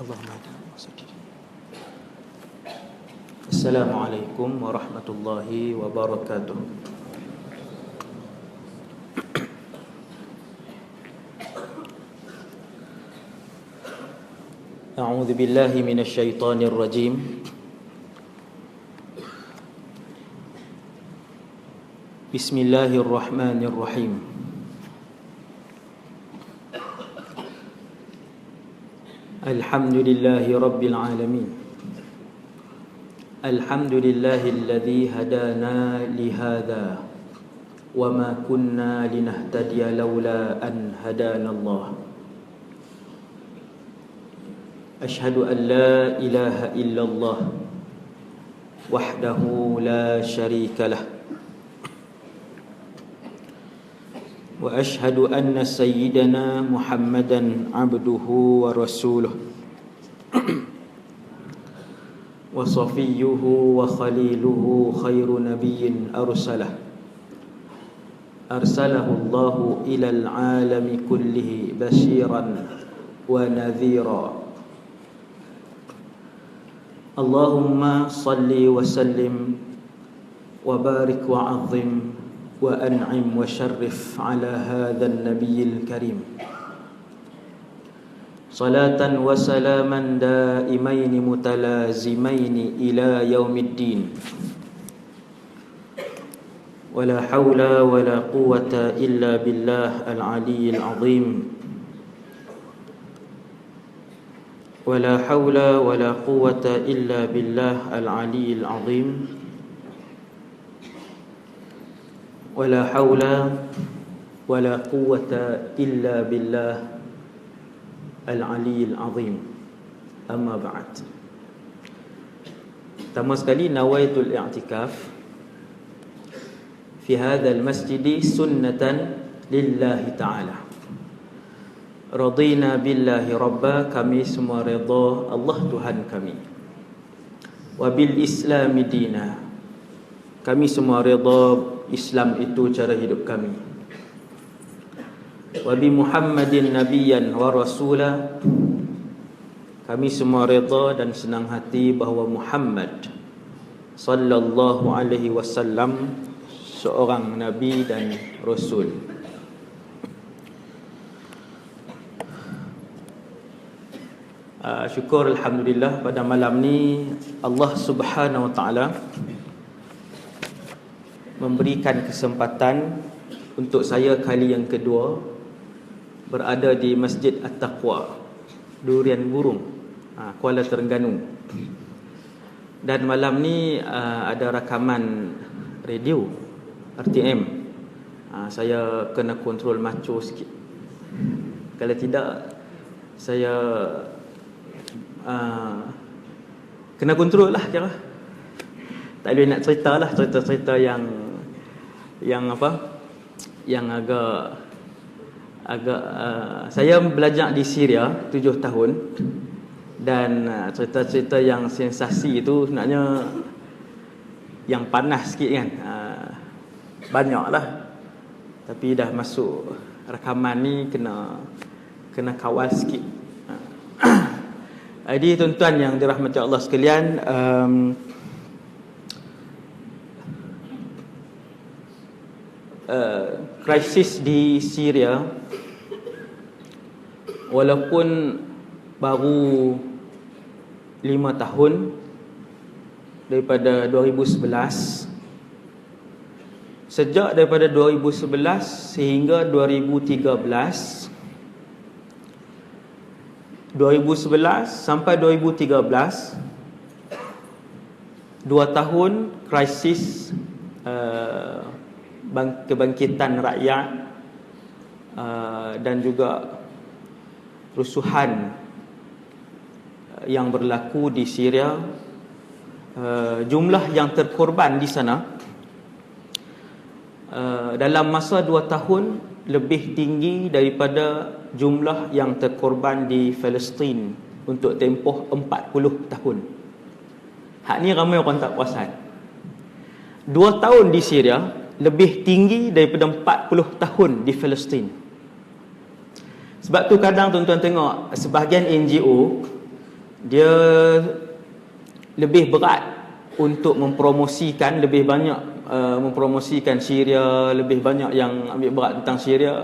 اللهم اهدنا وسدد. Assalamualaikum warahmatullahi wabarakatuh. A'udzu billahi minasy syaithanir rajim. Bismillahirrahmanirrahim. Alhamdulillahi rabbil alamin. Alhamdulillahilladzi hadana li hadza wa ma kunna linahtadiya laula an hadana Allah. Ashhadu an la ilaha illallah wahdahu la syarika lah. Wa ashhadu anna sayyidana Muhammadan abduhu wa rasuluh wa safiyyuhu wa khaliluhu khairu nabiyyin arsalahu Allahu ilal alami kullihi basyiran wa nadhira. Allahumma salli wa sallim wa barik wa azim wa an'im wa syarrif ala hadzal nabiyil karim. Salatan wa salaman daimaini mutalazimaini ila yaumiddin. Wala hawla wala quwwata illa billah al-aliyyil azim. Wala hawla wala quwwata illa billah al-aliyyil azim. Wala hawla wala quwwata illa billah al-aliyyil azim. Amma ba'd. Pertama sekali, nawaitul i'tikaf fi hadzal masjid sunnatan lillahi ta'ala. Radina billahi rabba, kami semua redha Allah Tuhan kami. Wa bil islami dina, kami semua redha Islam itu cara hidup kami. Wa bi Muhammadin nabiyyan wa rasula, kami semua redha dan senang hati bahawa Muhammad sallallahu alaihi wasallam seorang nabi dan rasul. Syukur alhamdulillah, pada malam ni Allah Subhanahu wa taala memberikan kesempatan untuk saya kali yang kedua berada di Masjid At-Taqwa, Durian Burung, Kuala Terengganu. Dan malam ni ada rakaman radio RTM. Saya kena kontrol macho sikit. Kalau tidak, saya kena kontrol lah kira. Tak boleh nak cerita lah, cerita-cerita yang apa, yang agak saya belajar di Syria 7 tahun, dan cerita-cerita yang sensasi itu sebenarnya yang panas sikit kan, banyak lah. Tapi dah masuk rakaman ni kena kawal sikit. Jadi tuan-tuan yang dirahmati Allah sekalian, krisis di Syria walaupun baru 5 tahun daripada 2011, sejak daripada 2011 sehingga 2013, 2011 sampai 2013, 2 tahun krisis kebangkitan rakyat dan juga rusuhan yang berlaku di Syria. Jumlah yang terkorban di sana dalam masa 2 tahun lebih tinggi daripada jumlah yang terkorban di Palestin untuk tempoh 40 tahun. Hak ni ramai orang tak perasan. 2 tahun di Syria lebih tinggi daripada 40 tahun di Palestin. Sebab tu kadang tuan-tuan tengok sebahagian NGO dia lebih berat untuk mempromosikan, lebih banyak mempromosikan Syria, lebih banyak yang ambil berat tentang Syria.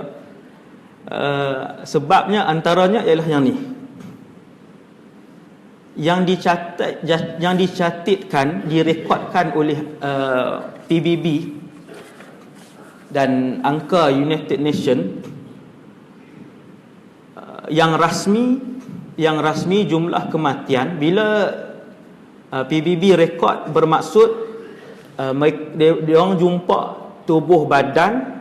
Sebabnya antaranya ialah yang ni, yang dicatatkan, direkodkan oleh PBB dan angka United Nations, yang rasmi jumlah kematian bila PBB rekod, bermaksud dia orang jumpa tubuh badan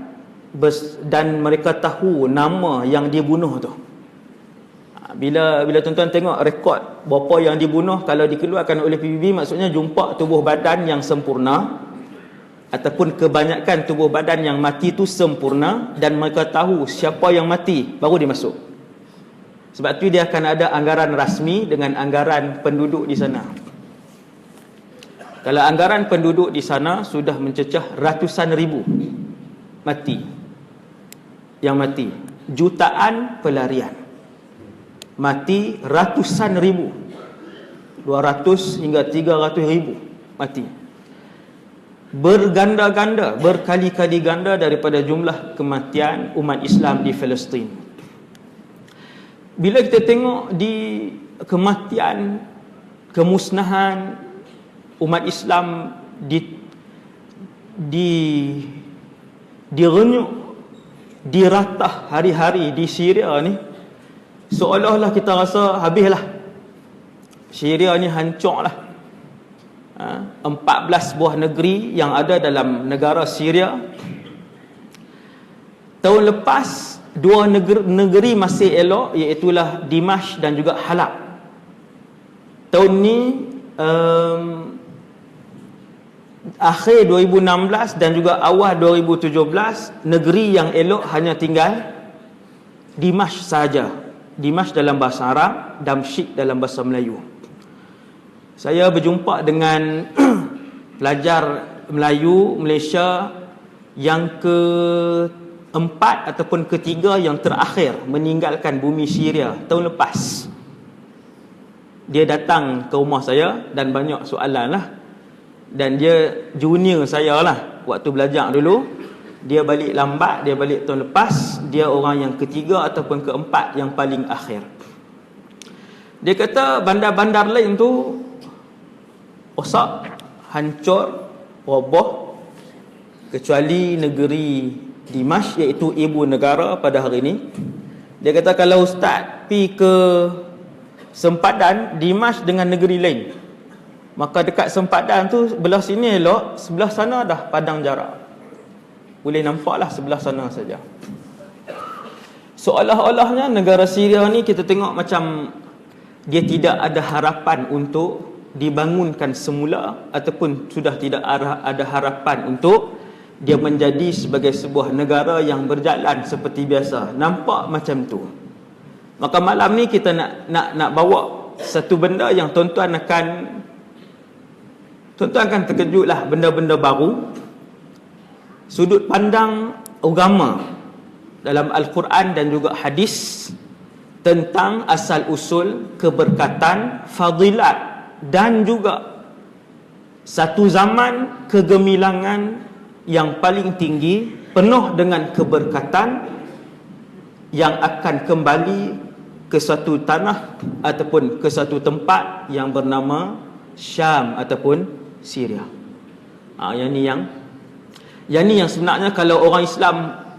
dan mereka tahu nama yang dibunuh tu. Bila tuan-tuan tengok rekod berapa yang dibunuh, kalau dikeluarkan oleh PBB, maksudnya jumpa tubuh badan yang sempurna ataupun kebanyakan tubuh badan yang mati tu sempurna, dan mereka tahu siapa yang mati, baru dia masuk. Sebab tu dia akan ada anggaran rasmi dengan anggaran penduduk di sana. Kalau anggaran penduduk di sana sudah mencecah ratusan ribu yang mati, jutaan pelarian mati, ratusan ribu, 200 hingga 300 ribu mati, berganda-ganda, berkali-kali ganda daripada jumlah kematian umat Islam di Palestin. Bila kita tengok di kematian, kemusnahan umat Islam direnyuk, diratah hari-hari di Syria ni, seolah-olah kita rasa habislah, Syria ni hancurlah. 14 buah negeri yang ada dalam negara Syria. Tahun lepas, 2 negeri masih elok, iaitulah Dimash dan juga Halab. Tahun ni akhir 2016 dan juga awal 2017, negeri yang elok hanya tinggal Dimash saja. Dimash dalam bahasa Arab, Damsyik dalam bahasa Melayu. Saya berjumpa dengan pelajar Melayu Malaysia yang keempat ataupun ketiga yang terakhir meninggalkan bumi Syria tahun lepas. Dia datang ke rumah saya dan banyak soalan lah. Dan dia junior saya lah waktu belajar dulu. Dia balik lambat, dia balik tahun lepas. Dia orang yang ketiga ataupun keempat yang paling akhir. Dia kata bandar-bandar lain tu rosak, hancur, roboh, kecuali negeri Dimash, iaitu ibu negara pada hari ini. Dia kata kalau ustaz pergi ke sempadan Dimash dengan negeri lain, maka dekat sempadan tu belah sini elok, sebelah sana dah padang jarak, boleh nampaklah sebelah sana saja. Seolah-olahnya negara Syria ni kita tengok macam dia tidak ada harapan untuk dibangunkan semula, ataupun sudah tidak ada harapan untuk dia menjadi sebagai sebuah negara yang berjalan seperti biasa. Nampak macam tu. Maka malam ni kita nak bawa satu benda yang tuan-tuan akan terkejutlah, benda-benda baru, sudut pandang agama dalam Al-Quran dan juga hadis tentang asal-usul keberkatan, fadilat dan juga satu zaman kegemilangan yang paling tinggi, penuh dengan keberkatan, yang akan kembali ke satu tanah ataupun ke satu tempat yang bernama Syam ataupun Syria. Yang ni yang sebenarnya kalau orang Islam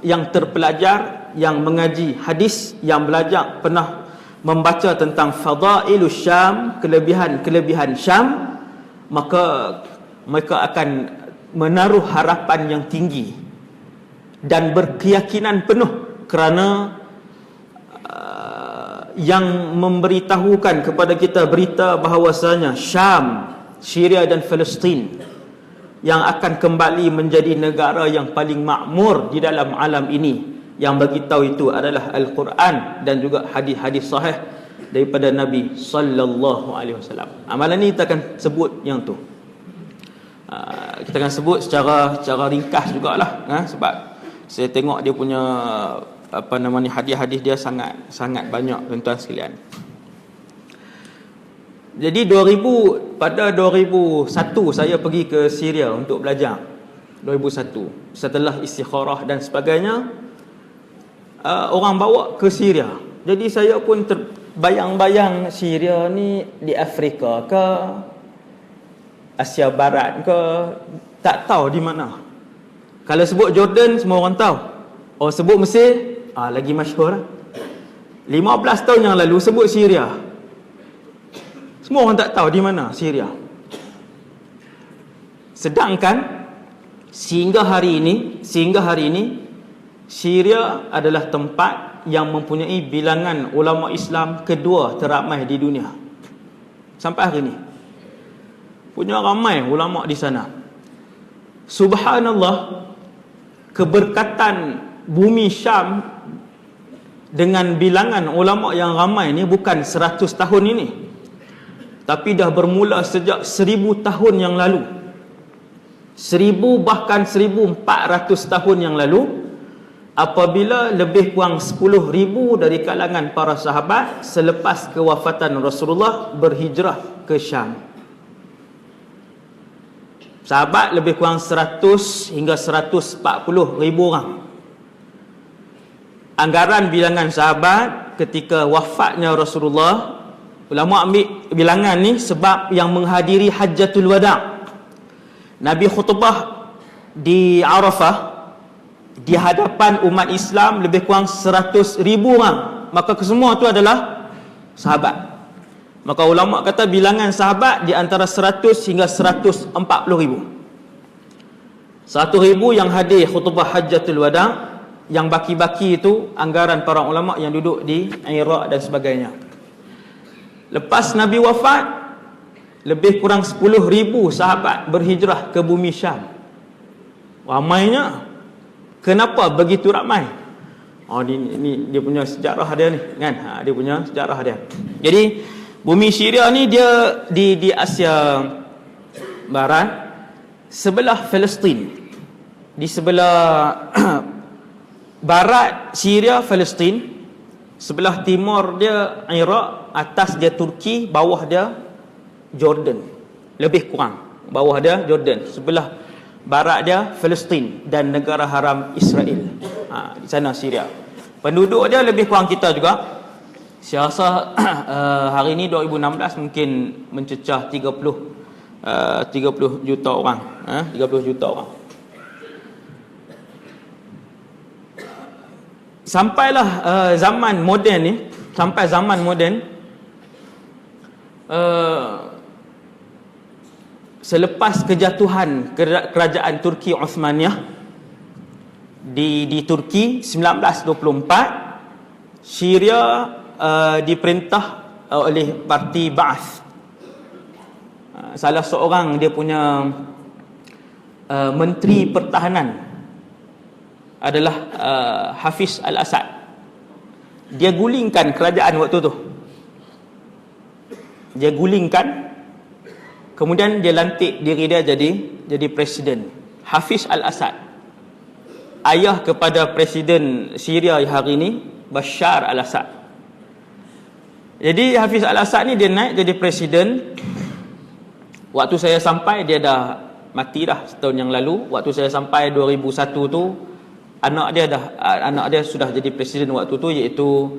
yang terpelajar, yang mengaji hadis, yang belajar, pernah membaca tentang fadailus Syam, kelebihan Syam, maka mereka akan menaruh harapan yang tinggi dan berkeyakinan penuh, kerana yang memberitahukan kepada kita berita bahawasanya Syam, Syria dan Palestin yang akan kembali menjadi negara yang paling makmur di dalam alam ini, yang bagi tahu itu adalah Al-Quran dan juga hadis-hadis sahih daripada Nabi sallallahu alaihi wasallam. Amalan ni kita akan sebut yang tu. Kita akan sebut secara ringkas jugalah, sebab saya tengok dia punya hadis-hadis dia sangat banyak tuan-tuan sekalian. Jadi pada 2001 saya pergi ke Syria untuk belajar. 2001 setelah istikharah dan sebagainya, orang bawa ke Syria. Jadi saya pun terbayang-bayang Syria ni di Afrika ke Asia Barat ke, tak tahu di mana. Kalau sebut Jordan semua orang tahu. Oh, sebut Mesir lagi masyhur. 15 tahun yang lalu sebut Syria, semua orang tak tahu di mana Syria. Sedangkan sehingga hari ini Syria adalah tempat yang mempunyai bilangan ulama Islam kedua teramai di dunia. Sampai hari ini punya ramai ulama di sana. Subhanallah, keberkatan bumi Syam dengan bilangan ulama yang ramai ni bukan 100 tahun ini, tapi dah bermula sejak 1000 tahun yang lalu. 1000 bahkan 1400 tahun yang lalu, apabila lebih kurang 10,000 dari kalangan para sahabat selepas kewafatan Rasulullah berhijrah ke Syam. Sahabat lebih kurang 100 hingga 140,000 orang. Anggaran bilangan sahabat ketika wafatnya Rasulullah, ulama ambil bilangan ni sebab yang menghadiri Hajjatul Wada'. Nabi khutbah di Arafah di hadapan umat Islam lebih kurang 100,000 orang. Maka kesemua tu adalah sahabat. Maka ulama kata bilangan sahabat di antara 100 hingga 140,000. 100,000 yang hadir khutbah Hajjatul Wada', yang baki-baki itu anggaran para ulama yang duduk di Iraq dan sebagainya. Lepas Nabi wafat, lebih kurang 10,000 sahabat berhijrah ke bumi Syam. Ramainya. Kenapa begitu ramai? Ini dia punya sejarah dia ni, kan? Dia punya sejarah dia. Jadi bumi Syria ni dia di Asia Barat, sebelah Palestin. Di sebelah barat Syria, Palestin. Sebelah timur dia Iraq, atas dia Turki, bawah dia Jordan. Lebih kurang bawah dia Jordan. Sebelah barat dia Palestin dan negara haram Israel. Di sana Syria. Penduduk dia lebih kurang kita juga. Saya rasa hari ini 2016 mungkin mencecah 30 juta orang. 30 juta orang. Sampailah zaman moden ni, sampai zaman moden, selepas kejatuhan kerajaan Turki Uthmaniyah di Turki 1924, Syria diperintah oleh parti Ba'ath. Salah seorang dia punya menteri pertahanan adalah Hafiz Al-Assad. Dia gulingkan kerajaan waktu tu. Dia gulingkan, kemudian dia lantik diri dia jadi presiden. Hafiz Al-Assad, ayah kepada presiden Syria hari ini, Bashar Al-Assad. Jadi Hafiz Al-Assad ni dia naik jadi presiden. Waktu saya sampai dia dah mati dah setahun yang lalu. Waktu saya sampai 2001 tu, anak dia sudah jadi presiden waktu tu, iaitu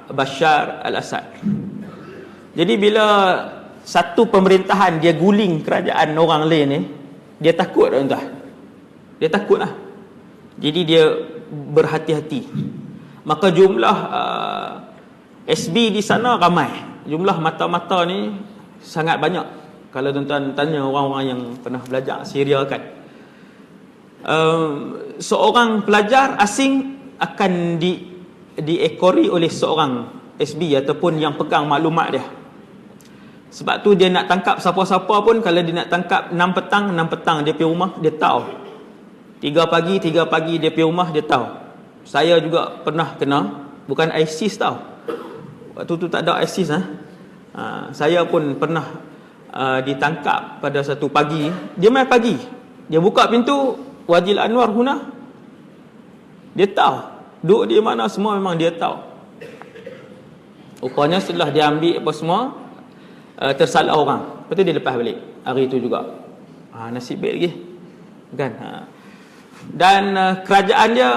Bashar Al-Assad. Jadi bila satu pemerintahan dia guling kerajaan orang lain ni, dia takut tuan-tuan. Dia takut lah. Jadi dia berhati-hati. Maka jumlah SB di sana ramai. Jumlah mata-mata ni sangat banyak. Kalau tuan-tuan tanya orang-orang yang pernah belajar Syria kan, seorang pelajar asing akan diekori oleh seorang SB ataupun yang pegang maklumat dia. Sebab tu dia nak tangkap siapa-siapa pun, kalau dia nak tangkap 6 petang dia pergi rumah, dia tahu. 3 pagi dia pergi rumah, dia tahu. Saya juga pernah kena, bukan ISIS tahu. Waktu tu tak ada ISIS. Saya pun pernah ditangkap pada satu pagi. Dia main pagi, dia buka pintu Wajil Anwar Huna, dia tahu duduk di mana semua, memang dia tahu. Rupanya setelah dia ambil apa semua, tersalah orang. Lepas tu dia lepas balik hari tu juga. Nasib baik lagi kan. Dan kerajaan dia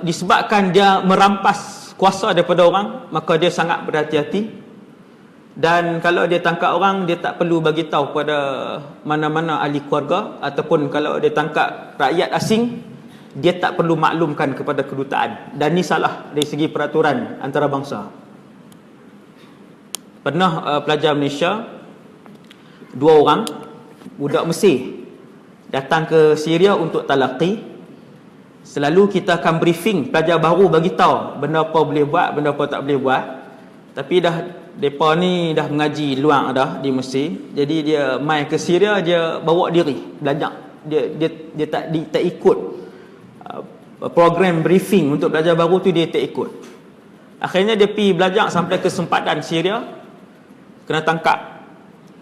disebabkan dia merampas kuasa daripada orang, maka dia sangat berhati-hati. Dan kalau dia tangkap orang, dia tak perlu bagi tahu pada mana-mana ahli keluarga, ataupun kalau dia tangkap rakyat asing, dia tak perlu maklumkan kepada kedutaan. Dan ni salah dari segi peraturan antarabangsa. Pernah pelajar Malaysia 2 orang budak Mesir datang ke Syria untuk talaqi. Selalu kita akan briefing pelajar baru, bagi tahu benda apa boleh buat, benda apa tak boleh buat. Tapi mereka ni dah mengaji luang dah di Mesir. Jadi dia mai ke Syria, dia bawa diri belajar. Dia tak ikut program briefing untuk pelajar baru tu, dia tak ikut. Akhirnya dia pergi belajar sampai ke sempadan Syria, kena tangkap.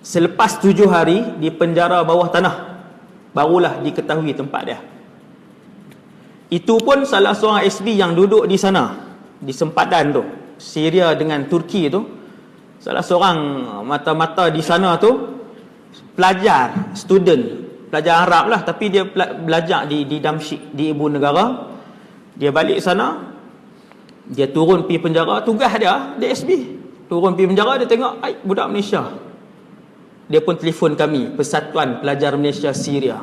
Selepas 7 hari di penjara bawah tanah, barulah diketahui tempat dia. Itu pun salah seorang SB yang duduk di sana, di sempadan tu, Syria dengan Turki tu. Salah seorang mata-mata di sana tu pelajar, pelajar Arab lah, tapi dia belajar di Damsyik, di ibu negara. Dia balik sana, dia turun pergi penjara. Tugas dia SB turun pergi penjara, dia tengok budak Malaysia. Dia pun telefon kami, Persatuan Pelajar Malaysia Syria.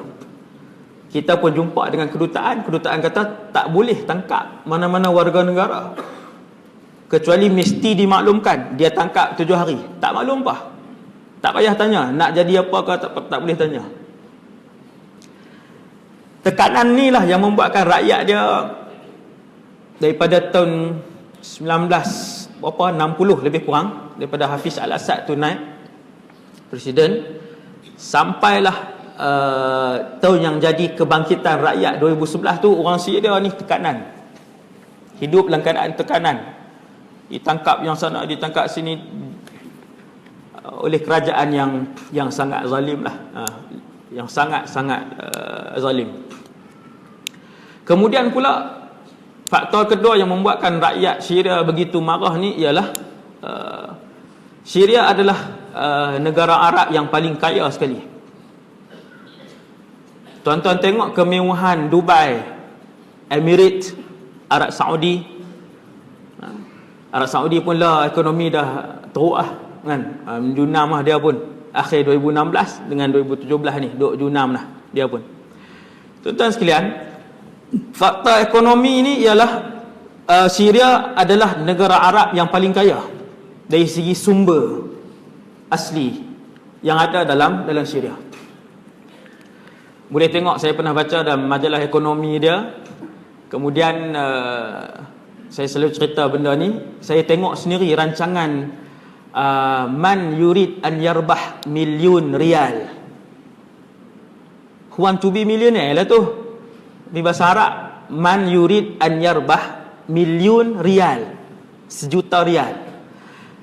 Kita pun jumpa dengan kedutaan kata tak boleh tangkap mana-mana warga negara, kecuali mesti dimaklumkan. Dia tangkap 7 hari, tak maklum apa, tak payah tanya nak jadi apa ke, tak boleh tanya. Tekanan ni lah yang membuatkan rakyat dia daripada tahun 1960 lebih kurang, daripada Hafiz Al-Assad tu naik presiden, sampailah tahun yang jadi kebangkitan rakyat 2011 tu, orang Syria ni tekanan, hidup dalam keadaan tekanan. Ditangkap yang sana, ditangkap sini oleh kerajaan yang sangat zalim lah, yang sangat-sangat zalim. Kemudian pula faktor kedua yang membuatkan rakyat Syria begitu marah ni ialah Syria adalah negara Arab yang paling kaya sekali. Tuan-tuan tengok kemewahan Dubai, Emirates, Arab Saudi. Arab Saudi pun lah ekonomi dah teruk lah kan. Junam lah dia pun, akhir 2016 dengan 2017 ni, 2 Junam lah dia pun. Tuan-tuan sekalian, fakta ekonomi ni ialah Syria adalah negara Arab yang paling kaya dari segi sumber asli yang ada dalam Syria. Boleh tengok, saya pernah baca dalam majalah ekonomi dia. Kemudian saya selalu cerita benda ni. Saya tengok sendiri rancangan Man yurid an yarbah milyun riyal. Who want to be millionaire lah tu di bahasa Arab. Man yurid an yarbah milyun riyal, 1 juta riyal.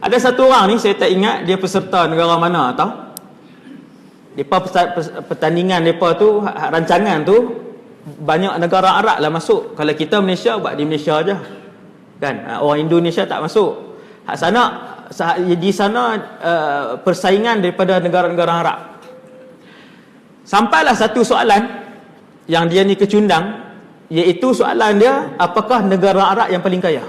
Ada satu orang ni, saya tak ingat dia peserta negara mana tau. Depa pertandingan depa tu, rancangan tu, banyak negara Arab lah masuk. Kalau kita Malaysia buat di Malaysia aja kan, orang Indonesia tak masuk. Di sana persaingan daripada negara-negara Arab. Sampailah satu soalan yang dia ni kecundang, iaitu soalan dia, apakah negara Arab yang paling kaya?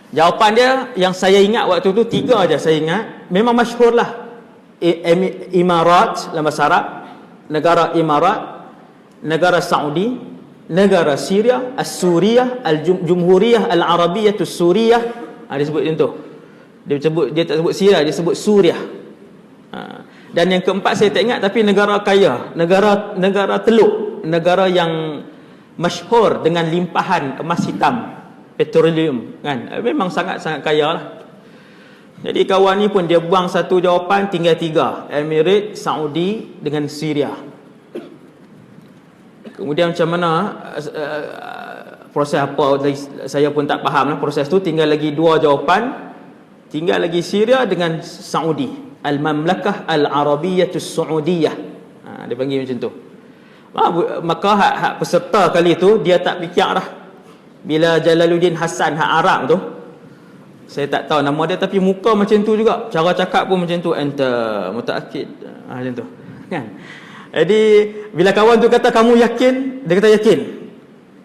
Jawapan dia yang saya ingat waktu tu 3 aja saya ingat. Memang masyhur lah, Imarat dalam bahasa Arab, negara Imarat, negara Saudi, negara Syria, As-Suriyah, Al-Jumhuriyah Al-Arabiyah As-Suriyah. Dia sebut macam tu. Dia tak sebut Syria, dia sebut Suriah. Dan yang keempat saya tak ingat, tapi negara kaya, negara teluk, negara yang masyhur dengan limpahan emas hitam, petroleum kan. Memang sangat-sangat kaya lah. Jadi kawan ni pun dia buang satu jawapan, tinggal 3, Emirates, Saudi dengan Syria. Kemudian macam mana proses apa, saya pun tak faham lah proses tu. Tinggal lagi 2 jawapan, tinggal lagi Syria dengan Saudi, Al-Mamlakah Al-Arabiyyah As-Saudiyah. Dia panggil macam tu. Maka hak peserta kali tu dia tak fikir dah. Bila Jalaluddin Hassan hak Arab tu Saya tak tahu nama dia, tapi muka macam tu juga, cara cakap pun macam tu, anta mutaakid, macam tu kan. Jadi bila kawan tu kata kamu yakin, dia kata yakin.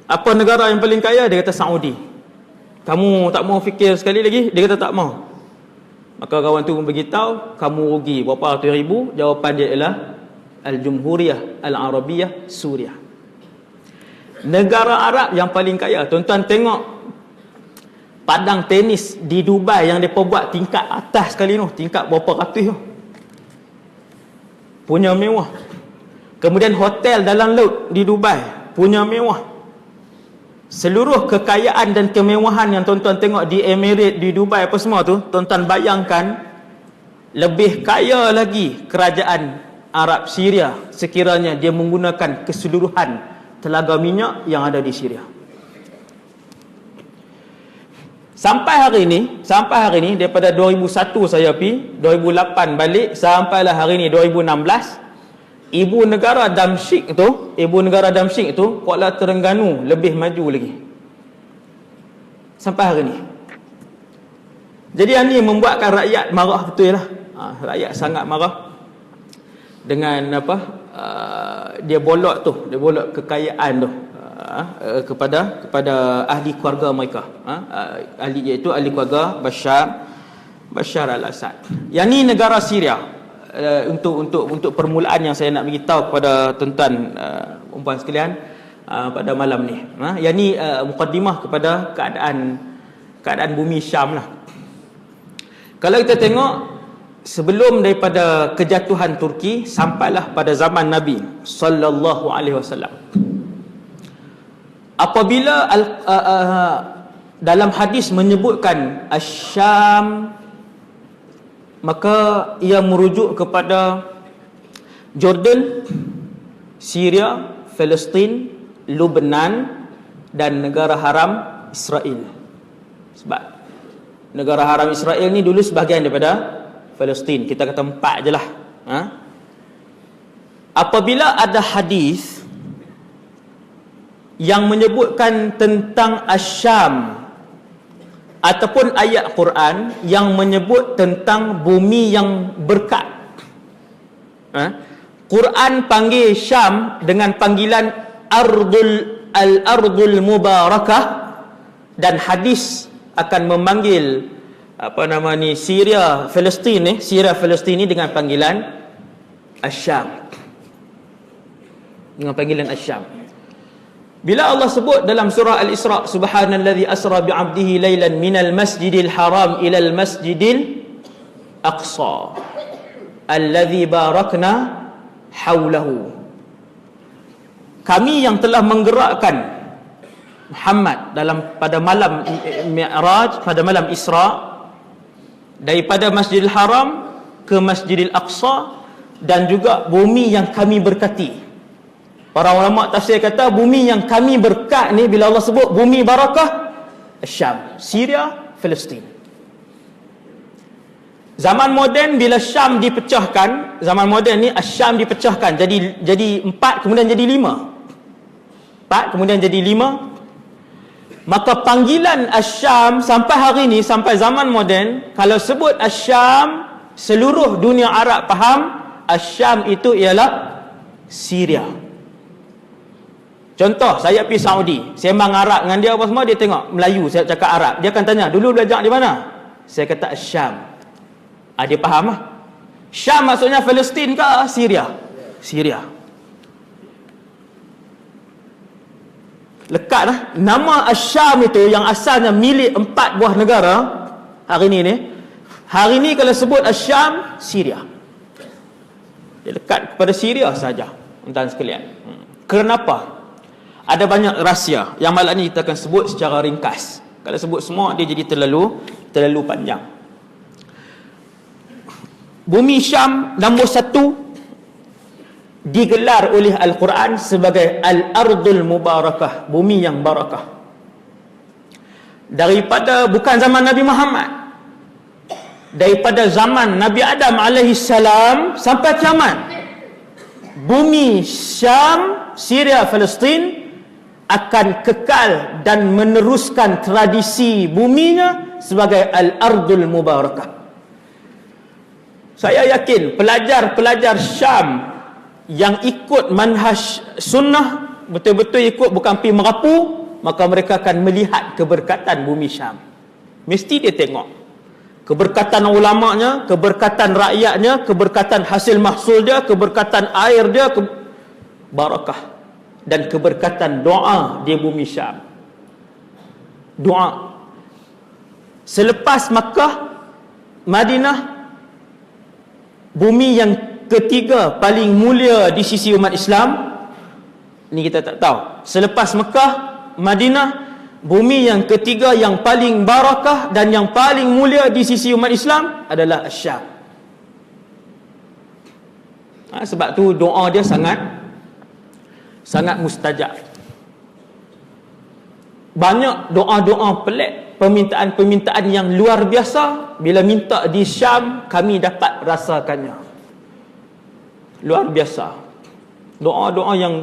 Apa negara yang paling kaya? Dia kata Saudi. Kamu tak mau fikir sekali lagi? Dia kata tak mau. Maka kawan tu pun beritahu, kamu rugi berapa ratus ribu. Jawapan dia ialah Al-Jumhuriyah Al-Arabiyah Suriah. Negara Arab yang paling kaya. Tuan-tuan tengok padang tenis di Dubai yang mereka buat tingkat atas sekali tu, tingkat berapa ratus tu, punya mewah. Kemudian hotel dalam laut di Dubai, punya mewah. Seluruh kekayaan dan kemewahan yang tuan-tuan tengok di Emirates, di Dubai apa semua tu, tuan-tuan bayangkan lebih kaya lagi kerajaan Arab Syria sekiranya dia menggunakan keseluruhan telaga minyak yang ada di Syria. Sampai hari ini daripada 2001 saya pergi, 2008 balik, sampailah hari ini 2016, ibu negara Damsyik tu, Kuala Terengganu lebih maju lagi sampai hari ini. Jadi yang ni membuatkan rakyat marah betul lah. Rakyat sangat marah dengan apa, dia bolot kekayaan tu kepada ahli keluarga mereka, iaitu ahli keluarga Bashar al-Assad. Yang ni negara Syria. Untuk permulaan yang saya nak beritahu kepada tuan-tuan umpuan sekalian pada malam ni, yang ni mukaddimah kepada keadaan bumi Syam lah. Kalau kita tengok sebelum daripada kejatuhan Turki sampailah pada zaman Nabi sallallahu alaihi wasallam, apabila dalam hadis menyebutkan Asy-Syam, maka ia merujuk kepada Jordan, Syria, Palestin, Lebanon dan negara haram Israel. Sebab negara haram Israel ni dulu sebahagian daripada Palestin. Kita kata 4 je lah. Apabila ada hadis yang menyebutkan tentang Asy-Syam ataupun ayat Quran yang menyebut tentang bumi yang berkat, Quran panggil Syam dengan panggilan Al-Ardul Mubarakah, dan hadis akan memanggil Syria Palestin ni dengan panggilan Asy-Syam, Bila Allah sebut dalam surah Al-Isra, subhanallazi asra bi'abdihi lailan minal masjidil haram ilal masjidil aqsa allazi barakna haulahu. Kami yang telah menggerakkan Muhammad pada malam Mi'raj, pada malam Isra, daripada Masjidil Haram ke Masjidil Aqsa, dan juga bumi yang kami berkati. Para ulama tafsir kata bumi yang kami berkat ni, bila Allah sebut bumi barakah, Syam, Syria, Palestin. Zaman moden bila Syam dipecahkan, zaman moden ni Syam dipecahkan jadi 4 kemudian jadi 5. 4 kemudian jadi 5. Maka panggilan Syam sampai hari ni, sampai zaman moden, kalau sebut Syam, seluruh dunia Arab faham Syam itu ialah Syria. Contoh, saya pergi Saudi, sembang Arab dengan dia apa semua, dia tengok Melayu, saya cakap Arab, dia akan tanya, dulu belajar di mana? Saya kata Syam. Dia faham lah. Syam maksudnya Palestin ke Syria? Syria. Lekat lah. Nama Syam itu yang asalnya milik 4 buah negara, hari ni kalau sebut Syam, Syria. Dia lekat kepada Syria saja, tuan sekalian. Kenapa? Ada banyak rahsia yang malam ni kita akan sebut secara ringkas. Kalau sebut semua dia jadi terlalu panjang. Bumi Syam nombor 1 digelar oleh Al-Quran sebagai Al-Ardul Mubarakah, bumi yang barakah. Daripada bukan zaman Nabi Muhammad, daripada zaman Nabi Adam alaihissalam sampai kiamat, bumi Syam, Syria, Palestin akan kekal dan meneruskan tradisi buminya sebagai Al-Ardul Mubarakah. Saya yakin pelajar-pelajar Syam yang ikut manhaj sunnah, betul-betul ikut, bukan pergi merapu, maka mereka akan melihat keberkatan bumi Syam. Mesti dia tengok keberkatan ulamanya, keberkatan rakyatnya, keberkatan hasil mahsul dia, keberkatan air dia, barakah, dan keberkatan doa di bumi Syam. Doa. Selepas Makkah, Madinah, bumi yang ketiga paling mulia di sisi umat Islam, ni kita tak tahu. Selepas Mekah, Madinah, bumi yang ketiga yang paling barakah dan yang paling mulia di sisi umat Islam adalah Syam. Sebab tu doa dia sangat mustajab. Banyak doa-doa pelik, permintaan-permintaan yang luar biasa, bila minta di Syam kami dapat rasakannya. Luar biasa. Doa-doa yang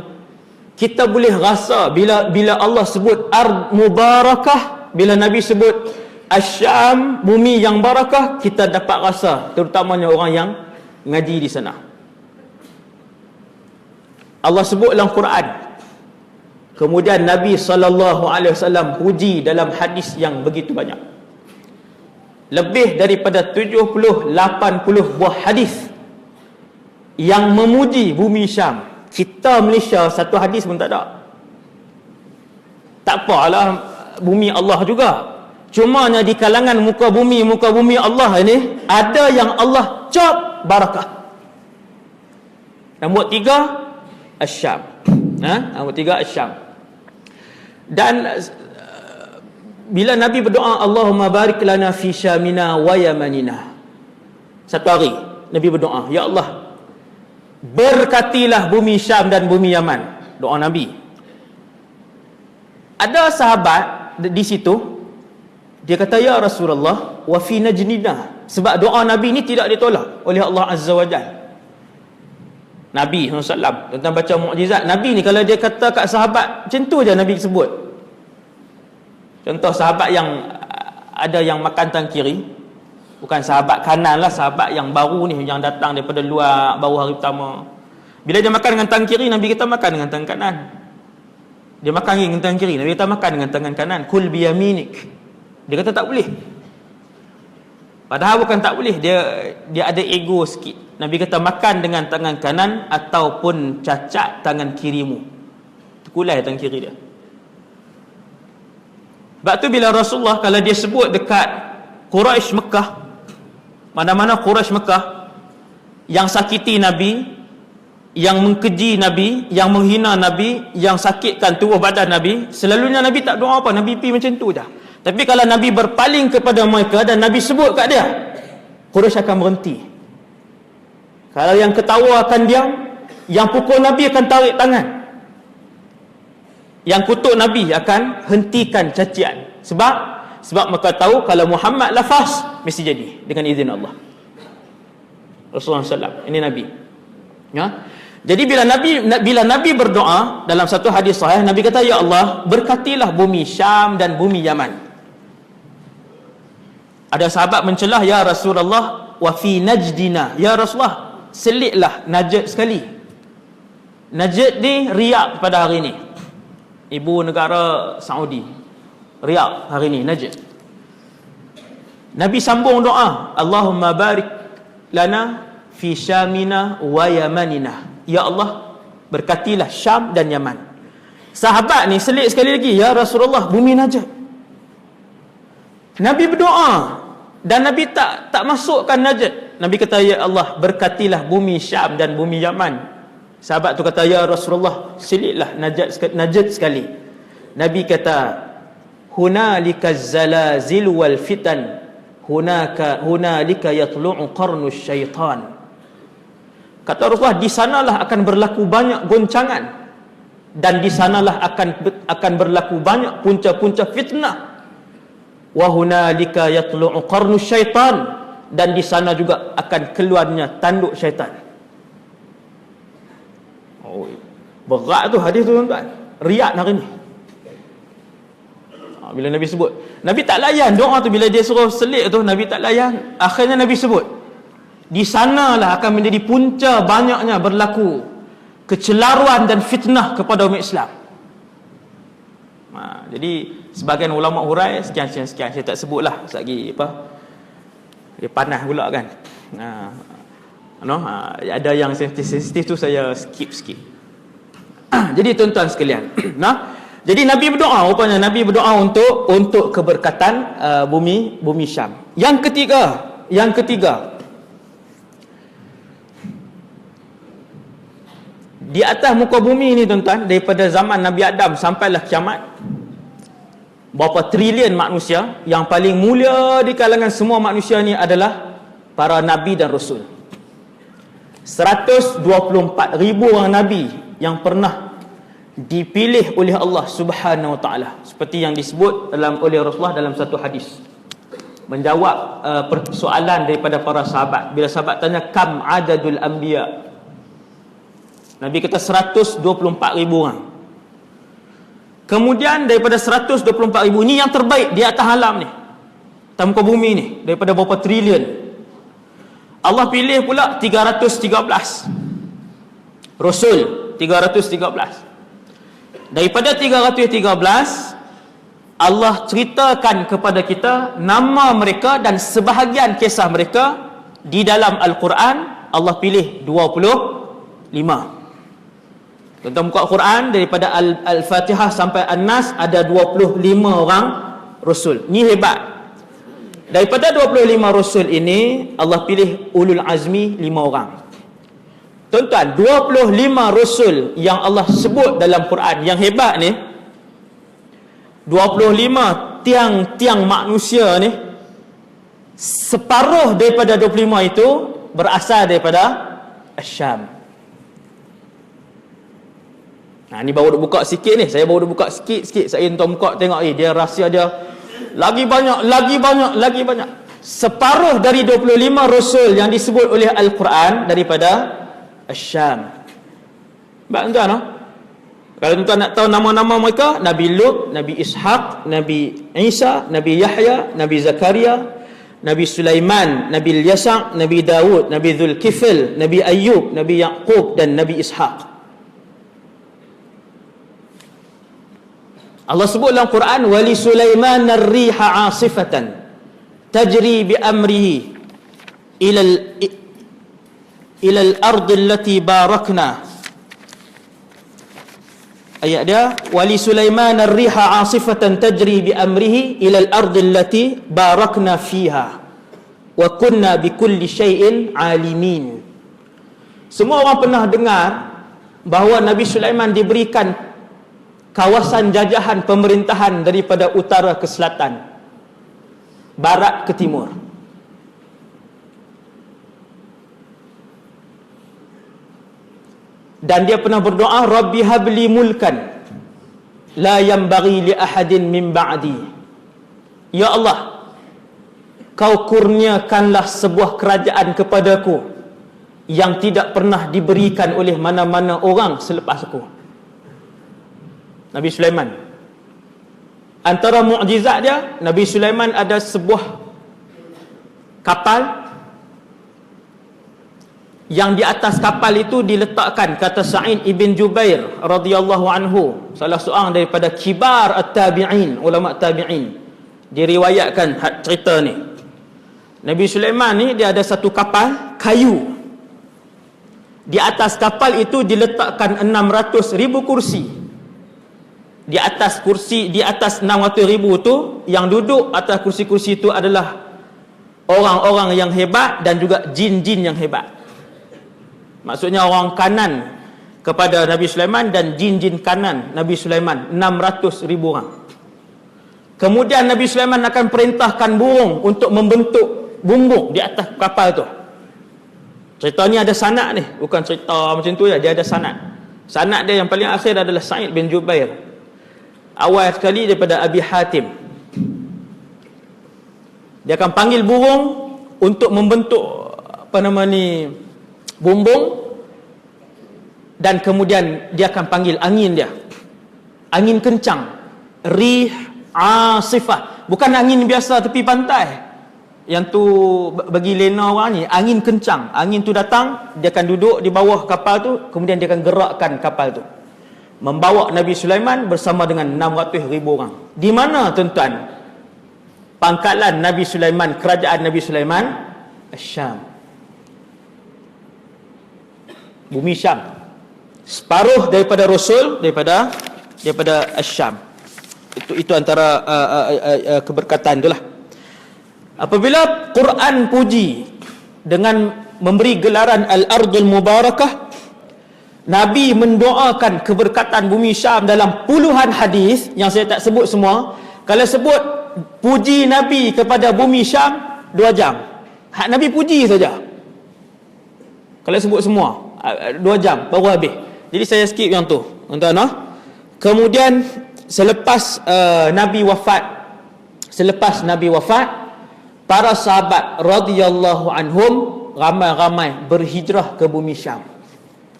kita boleh rasa bila Allah sebut ard mubarakah, bila Nabi sebut Asyam, bumi yang barakah, kita dapat rasa, terutamanya orang yang ngaji di sana. Allah sebut dalam Quran, kemudian Nabi SAW puji dalam hadis yang begitu banyak. Lebih daripada 70-80 buah hadis yang memuji bumi Syam. Kita Malaysia satu hadis pun tak ada. Tak apalah, bumi Allah juga. Cumanya di kalangan muka bumi Allah ini, ada yang Allah cop barakah. Nombor 3 Asyam. Nombor 3 Asyam. Dan bila Nabi berdoa, Allahumma barik lana fi Syamina wa Yamanina, satu hari Nabi berdoa, ya Allah, berkatilah bumi Syam dan bumi Yaman. Doa Nabi. Ada sahabat di situ, dia kata, ya Rasulullah, wa fi najnina, sebab doa Nabi ni tidak ditolak oleh Allah Azza wa Jalla. Nabi SAW tentang baca mukjizat Nabi ni, kalau dia kata kat sahabat macam tu je Nabi sebut. Contoh sahabat yang ada yang makan tangan kiri, bukan sahabat kanan lah, sahabat yang baru ni, yang datang daripada luar baru hari pertama. Bila dia makan dengan tangan kiri, Nabi kata makan dengan tangan kanan. Dia makan dengan tangan kiri, Nabi kata makan dengan tangan kanan. Kul biyaminik. Dia kata tak boleh. Padahal bukan tak boleh, dia ada ego sikit. Nabi kata makan dengan tangan kanan ataupun cacat tangan kirimu. Terkulai tangan kiri dia. Sebab tu bila Rasulullah, kalau dia sebut dekat Quraisy Mekah, mana-mana Quraisy Mekah yang sakiti Nabi, yang mengkeji Nabi, yang menghina Nabi, yang sakitkan tubuh badan Nabi, selalunya Nabi tak doa apa, Nabi pergi macam tu dah. Tapi kalau Nabi berpaling kepada mereka dan Nabi sebut kat dia, Quraisy akan berhenti. Kalau yang ketawa akan diam, yang pukul Nabi akan tarik tangan, yang kutuk Nabi akan hentikan cacian. Sebab mereka tahu kalau Muhammad lafaz mesti jadi dengan izin Allah. Rasulullah SAW, ini Nabi. Ya. Jadi bila Nabi berdoa dalam satu hadis sahih, Nabi kata, ya Allah, berkatilah bumi Syam dan bumi Yaman. Ada sahabat mencelah, ya Rasulullah, wa fi najdina, ya Rasulullah, selitlah Najd sekali. Najd ni Riyadh pada hari ni, ibu negara Saudi. Riyadh hari ni Najd. Nabi sambung doa, Allahumma barik lana fi Syamina wa Yamanina, ya Allah, berkatilah Syam dan Yaman. Sahabat ni selit sekali lagi, ya Rasulullah, bumi Najd. Nabi berdoa dan Nabi tak masukkan Najd. Nabi kata, ya Allah, berkatilah bumi Syam dan bumi Yaman. Sahabat tu kata, ya Rasulullah, silitlah Najd sekali. Nabi kata, hunalika zalazil wal fitan, hunalika yatlu'u qarnu syaitan. Kata Rasulullah, di sanalah akan berlaku banyak goncangan, dan di sanalah akan berlaku banyak punca-punca fitnah. Wa hunalika yatlu'u qarnu syaitan, dan di sana juga akan keluarnya tanduk syaitan. Oh, berat tu hadis tu tuan-tuan. Riyadh hari ni. Bila Nabi sebut, Nabi tak layan doa tu. Bila dia suruh selit tu, Nabi tak layan. Akhirnya Nabi sebut, di sanalah akan menjadi punca banyaknya berlaku kecelaruan dan fitnah kepada umat Islam. Jadi sebagian ulama hurai sekian. Saya tak sebutlah lagi apa. Dia panas pula kan. Ada yang sensitif tu saya skip. Jadi tuan-tuan sekalian, jadi Nabi berdoa, rupanya Nabi berdoa untuk keberkatan bumi Syam. Yang ketiga, di atas muka bumi ni tuan-tuan, daripada zaman Nabi Adam sampailah kiamat, berapa triliun manusia, yang paling mulia di kalangan semua manusia ni adalah para nabi dan rasul. 124,000 orang nabi yang pernah dipilih oleh Allah Subhanahu wa taala, seperti yang disebut oleh Rasulullah dalam satu hadis, menjawab persoalan daripada para sahabat. Bila sahabat tanya kam adadul anbiya, Nabi kata 124,000 orang. Kemudian daripada 124,000 ini yang terbaik di atas alam ni, atas muka bumi ni, daripada berapa triliun, Allah pilih pula 313 Rasul. 313. Daripada 313, Allah ceritakan kepada kita nama mereka dan sebahagian kisah mereka di dalam Al-Quran. Allah pilih 25. Tentang buka Quran, daripada Al-Fatihah sampai An-Nas ada 25 orang Rasul. Ni hebat. Daripada 25 Rasul ini, Allah pilih ulul azmi 5 orang. Tuan-tuan, 25 Rasul yang Allah sebut dalam Quran, yang hebat ni, 25 tiang-tiang manusia ni, separuh daripada 25 itu berasal daripada Syam. Ni baru buka sikit ni. Saya baru buka sikit. Saya tuan buka tengok dia rahsia dia lagi banyak. Separuh dari 25 Rasul yang disebut oleh Al-Quran daripada Syam. Baik tuan-tuan, kalau tuan-tuan nak tahu nama-nama mereka, Nabi Lut, Nabi Ishaq, Nabi Isa, Nabi Yahya, Nabi Zakaria, Nabi Sulaiman, Nabi Yasa', Nabi Dawud, Nabi Zulkifl, Nabi Ayyub, Nabi Yaqub dan Nabi Ishaq. Allah sebut dalam Quran, wali Sulaiman ar-riha 'asifatan tajri bi amrihi ila al-ard allati barakna. Ayat dia, wali Sulaiman ar-riha 'asifatan tajri bi amrihi ila al-ard allati barakna fiha wa kunna bi kulli syai'in 'alimin. Semua orang pernah dengar bahawa Nabi Sulaiman diberikan kawasan jajahan pemerintahan daripada utara ke selatan, barat ke timur. Dan dia pernah berdoa, Rabbi habli mulkan la yanbaghi li ahadin min ba'di. Ya Allah, kau kurniakanlah sebuah kerajaan kepadaku yang tidak pernah diberikan oleh mana-mana orang selepas aku. Nabi Sulaiman, antara mukjizat dia, Nabi Sulaiman ada sebuah kapal yang di atas kapal itu diletakkan, kata Sa'id ibn Jubair radhiyallahu anhu, salah seorang daripada kibar at-tabi'in, ulama tabi'in, diriwayatkan cerita ni. Nabi Sulaiman ni dia ada satu kapal kayu. Di atas kapal itu diletakkan 600,000 kursi. Di atas 600,000 tu, yang duduk atas kursi-kursi itu adalah orang-orang yang hebat dan juga jin-jin yang hebat. Maksudnya orang kanan kepada Nabi Sulaiman dan jin-jin kanan Nabi Sulaiman, 600,000 orang. Kemudian Nabi Sulaiman akan perintahkan burung untuk membentuk bumbung di atas kapal tu. Cerita ni ada sanad ni, bukan cerita macam tu ya, dia ada sanad. Sanad dia yang paling akhir adalah Sa'id bin Jubair. Awal sekali daripada Abi Hatim. Dia akan panggil burung untuk membentuk bumbung, dan kemudian dia akan panggil angin dia. Angin kencang, rih Asifah, bukan angin biasa tepi pantai yang tu bagi lena orang ni. Angin kencang, angin tu datang, dia akan duduk di bawah kapal tu, kemudian dia akan gerakkan kapal tu, membawa Nabi Sulaiman bersama dengan 600,000 orang. Di mana tuan-tuan pangkalan Nabi Sulaiman, kerajaan Nabi Sulaiman? Syam, bumi Syam. Separuh daripada Rasul daripada Syam. Itu antara keberkatan itulah. Apabila Quran puji dengan memberi gelaran Al-Ardul Mubarakah, Nabi mendoakan keberkatan bumi Syam dalam puluhan hadis yang saya tak sebut semua. Kalau sebut puji Nabi kepada bumi Syam 2 jam. Hak Nabi puji saja. Kalau sebut semua 2 jam baru habis. Jadi saya skip yang tu, tuan-tuan. Kemudian selepas Nabi wafat, para sahabat radhiyallahu anhum ramai-ramai berhijrah ke bumi Syam.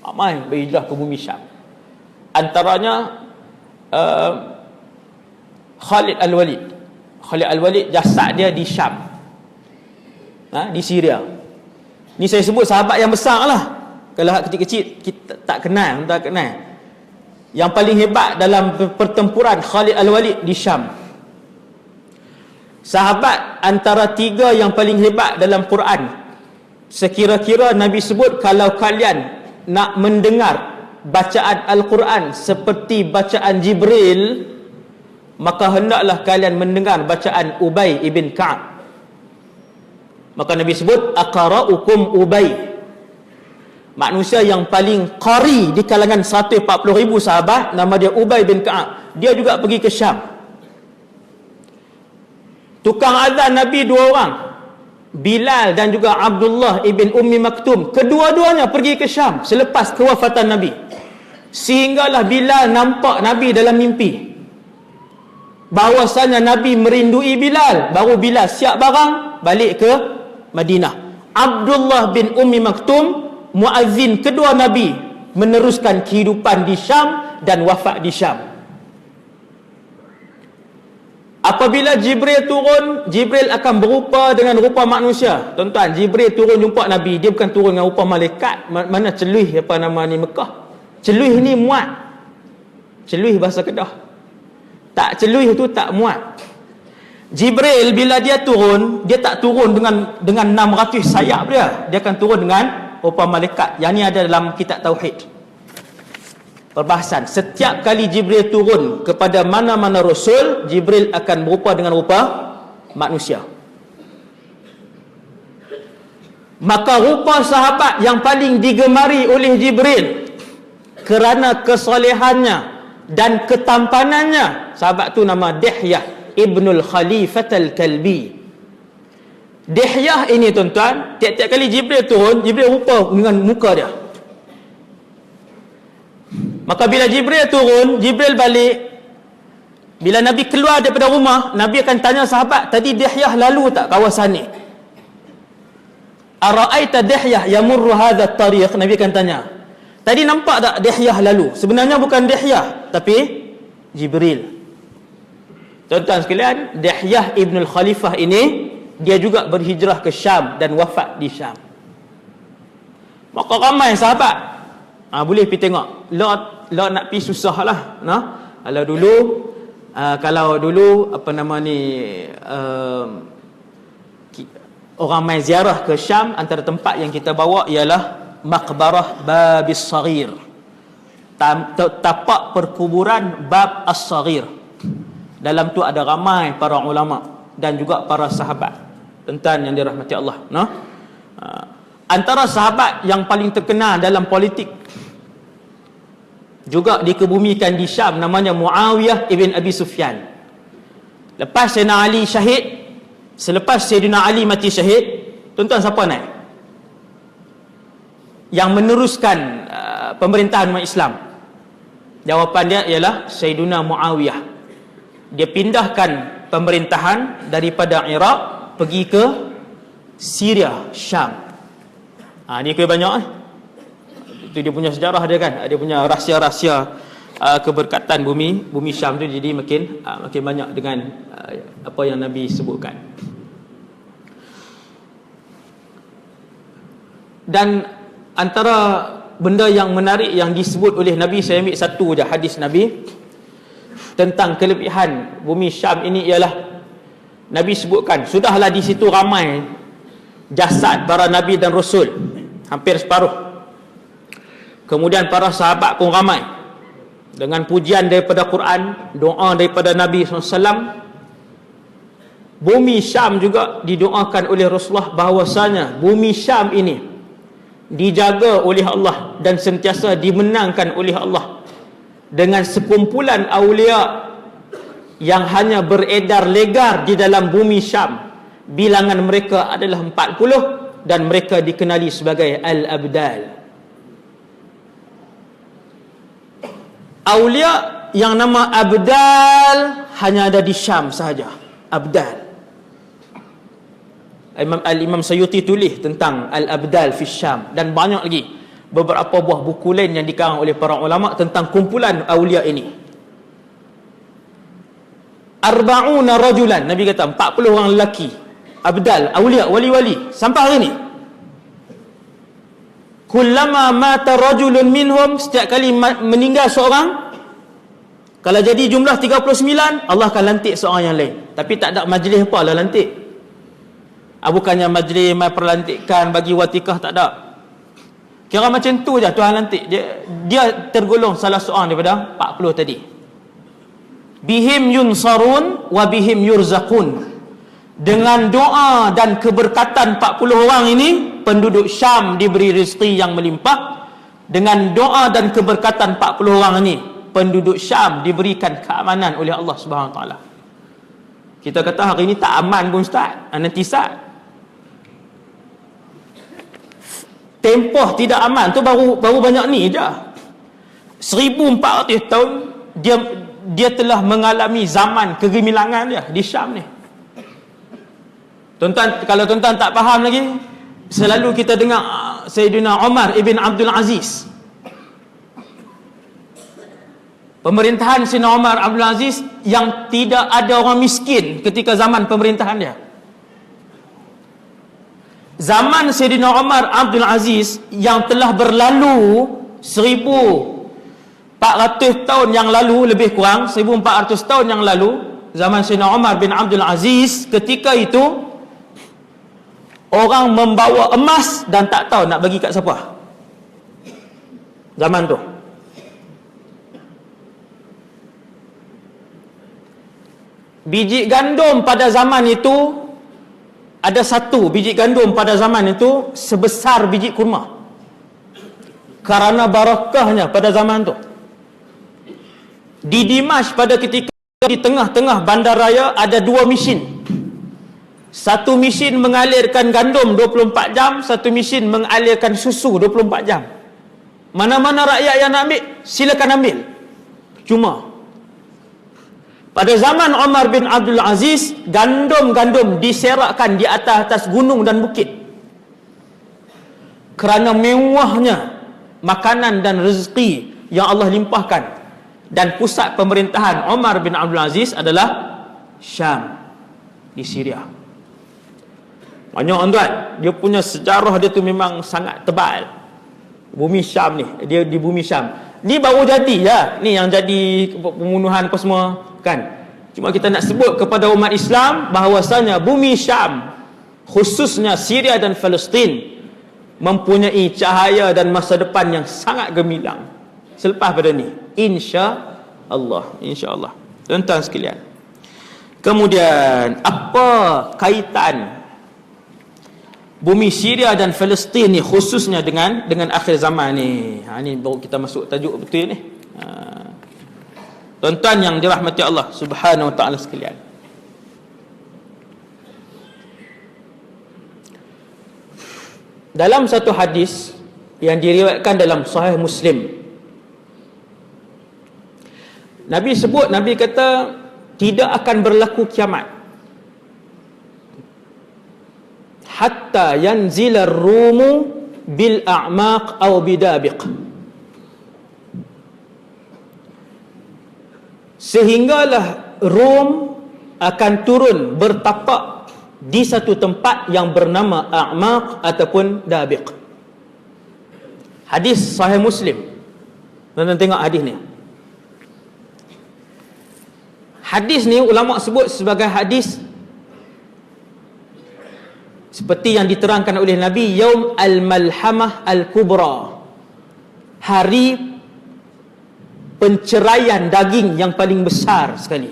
Ramai berhijrah ke bumi Syam. Antaranya Khalid Al-Walid jasad dia di Syam, di Syria. Ni saya sebut sahabat yang besar lah. Kalau kecil-kecil kita tak kenal. Yang paling hebat dalam pertempuran Khalid Al-Walid di Syam. Sahabat antara 3 yang paling hebat dalam Quran. Sekira-kira Nabi sebut, kalau kalian nak mendengar bacaan Al-Quran seperti bacaan Jibril, maka hendaklah kalian mendengar bacaan Ubay ibn Ka'ab. Maka Nabi sebut, aqra'ukum Ubay. Manusia yang paling qari di kalangan 140,000 sahabat, nama dia Ubay bin Ka'ab. Dia juga pergi ke Syam. Tukang azan Nabi 2 orang, Bilal dan juga Abdullah ibn Ummi Maktum. Kedua-duanya pergi ke Syam selepas kewafatan Nabi. Sehinggalah Bilal nampak Nabi dalam mimpi, bahawasanya Nabi merindui Bilal. Baru Bilal siap barang balik ke Madinah. Abdullah bin Ummi Maktum, muazzin kedua Nabi, meneruskan kehidupan di Syam dan wafat di Syam. Apabila Jibril turun, Jibril akan berupa dengan rupa manusia. Tuan-tuan, Jibril turun jumpa Nabi, dia bukan turun dengan rupa malaikat. Mana celuih apa nama ni Mekah. Celuih ni muat. Celuih bahasa Kedah. Tak, celuih tu tak muat. Jibril bila dia turun, dia tak turun dengan 600 sayap dia. Dia akan turun dengan rupa malaikat. Yang ni ada dalam kitab Tauhid. Perbahasan, setiap kali Jibril turun kepada mana-mana Rasul, Jibril akan berupa dengan rupa manusia. Maka rupa sahabat yang paling digemari oleh Jibril kerana kesolehannya dan ketampanannya, sahabat tu nama Dihyah Ibnul Khalifat Al-Kalbi. Dihyah ini tuan-tuan, tiap-tiap kali Jibril turun, Jibril rupa dengan muka dia. Maka bila Jibril turun, Jibril balik. Bila Nabi keluar daripada rumah, Nabi akan tanya sahabat, tadi Dihyah lalu tak kawasan ni? Ara'aita Dihyah yamurru hadha at-tariq? Nabi akan tanya, tadi nampak tak Dihyah lalu? Sebenarnya bukan Dihyah, tapi Jibril. Tuan-tuan sekalian, Dihyah Ibnul Khalifah ini, dia juga berhijrah ke Syam dan wafat di Syam. Maka ramai sahabat boleh pergi tengok. Lot nak pergi susah lah. Kalau dulu apa nama ni, orang main ziarah ke Syam, antara tempat yang kita bawa ialah Maqbarah Babis Saghir, tapak perkuburan Bab As-Saghir. Dalam tu ada ramai para ulama dan juga para sahabat. Tuan-tuan yang dirahmati Allah, antara sahabat yang paling terkenal dalam politik juga dikebumikan di Syam, namanya Muawiyah ibn Abi Sufyan. Lepas Sayyidina Ali syahid, selepas Sayyidina Ali mati syahid, tuan-tuan siapa naik yang meneruskan pemerintahan umat Islam? Jawapan dia ialah Sayyidina Muawiyah. Dia pindahkan pemerintahan daripada Iraq pergi ke Syria, Syam. Ni kira banyak itu dia punya sejarah dia kan, dia punya rahsia-rahsia keberkatan bumi Syam tu jadi makin banyak dengan apa yang Nabi sebutkan. Dan antara benda yang menarik yang disebut oleh Nabi, saya ambil satu je hadis Nabi tentang kelebihan bumi Syam ini, ialah Nabi sebutkan, sudahlah di situ ramai jasad para Nabi dan Rasul, hampir separuh. Kemudian para sahabat pun ramai, dengan pujian daripada Quran, doa daripada Nabi SAW. Bumi Syam juga didoakan oleh Rasulullah bahawasanya bumi Syam ini dijaga oleh Allah dan sentiasa dimenangkan oleh Allah dengan sekumpulan awliya yang hanya beredar legar di dalam bumi Syam. Bilangan mereka adalah 40 dan mereka dikenali sebagai Al-Abdal. Awliya yang nama Abdal hanya ada di Syam sahaja. Abdal. Al-Imam Sayyuti tulis tentang Al-Abdal fi Syam, dan banyak lagi beberapa buah buku lain yang dikarang oleh para ulama tentang kumpulan awliya ini. Arba'una rajulan, Nabi kata 40 orang lelaki Abdal, awliya, wali-wali sampai hari ini. Kullama mata rajulun minhum, setiap kali meninggal seorang, kalau jadi jumlah 39, Allah akan lantik seorang yang lain. Tapi tak ada majlis apa lah lantik. Bukannya majlis perlantikan bagi watikah, tak ada. Kira macam tu je Tuhan lantik. Dia tergolong salah seorang daripada 40 tadi. Bihim yunsarun wa bihim yurzaqun. Dengan doa dan keberkatan 40 orang ini, penduduk Syam diberi rezeki yang melimpah. Dengan doa dan keberkatan 40 orang ini, penduduk Syam diberikan keamanan oleh Allah Subhanahu Wa Taala. Kita kata hari ini tak aman pun Ustaz, nanti Ustaz. Tempoh tidak aman tu baru banyak ni je. 1400 tahun dia telah mengalami zaman kegemilangan dia di Syam ni. Tuan-tuan, kalau tuan-tuan tak faham lagi, selalu kita dengar Sayyidina Umar ibn Abdul Aziz. Pemerintahan Sayyidina Umar Abdul Aziz yang tidak ada orang miskin ketika zaman pemerintahan dia. Zaman Sayyidina Umar Abdul Aziz yang telah berlalu 1400 tahun yang lalu, lebih kurang 1400 tahun yang lalu, zaman Sayyidina Umar bin Abdul Aziz, ketika itu orang membawa emas dan tak tahu nak bagi kat siapa. Zaman tu biji gandum pada zaman itu, ada satu biji gandum pada zaman itu sebesar biji kurma, karena barakahnya pada zaman tu. Di Dimash pada ketika di tengah-tengah bandaraya ada dua mesin. Satu mesin mengalirkan gandum 24 jam, satu mesin mengalirkan susu 24 jam. Mana-mana rakyat yang nak ambil, silakan ambil. Cuma pada zaman Umar bin Abdul Aziz, gandum-gandum diserakkan di atas gunung dan bukit. Kerana mewahnya makanan dan rezeki yang Allah limpahkan. Dan pusat pemerintahan Umar bin Abdul Aziz adalah Syam, di Syria. Banyak tuan, dia punya sejarah dia tu memang sangat tebal. Bumi Syam ni, dia di bumi Syam. Ni baru jadi ya, ni yang jadi pembunuhan apa semua kan. Cuma kita nak sebut kepada umat Islam bahawasanya bumi Syam, khususnya Syria dan Palestin, mempunyai cahaya dan masa depan yang sangat gemilang selepas pada ni, insya-Allah. Tuan-tuan sekalian, kemudian apa kaitan bumi Syria dan Palestin ni khususnya dengan akhir zaman ni? Ni baru kita masuk tajuk betul ni. Tuan-tuan yang dirahmati Allah Subhanahu Wa Taala sekalian, dalam satu hadis yang diriwayatkan dalam Sahih Muslim, Nabi sebut, Nabi kata tidak akan berlaku kiamat hatta yanzila ar-rumu bil a'maq aw bidabiq. sehinggalah Rom akan turun bertapak di satu tempat yang bernama A'maq ataupun Dabiq. Hadis Sahih Muslim. Tuan-tuan tengok hadis ni. Hadis ni ulama sebut sebagai hadis seperti yang diterangkan oleh Nabi, Yaum al-Malhamah al-Kubra, hari penceraian daging yang paling besar sekali.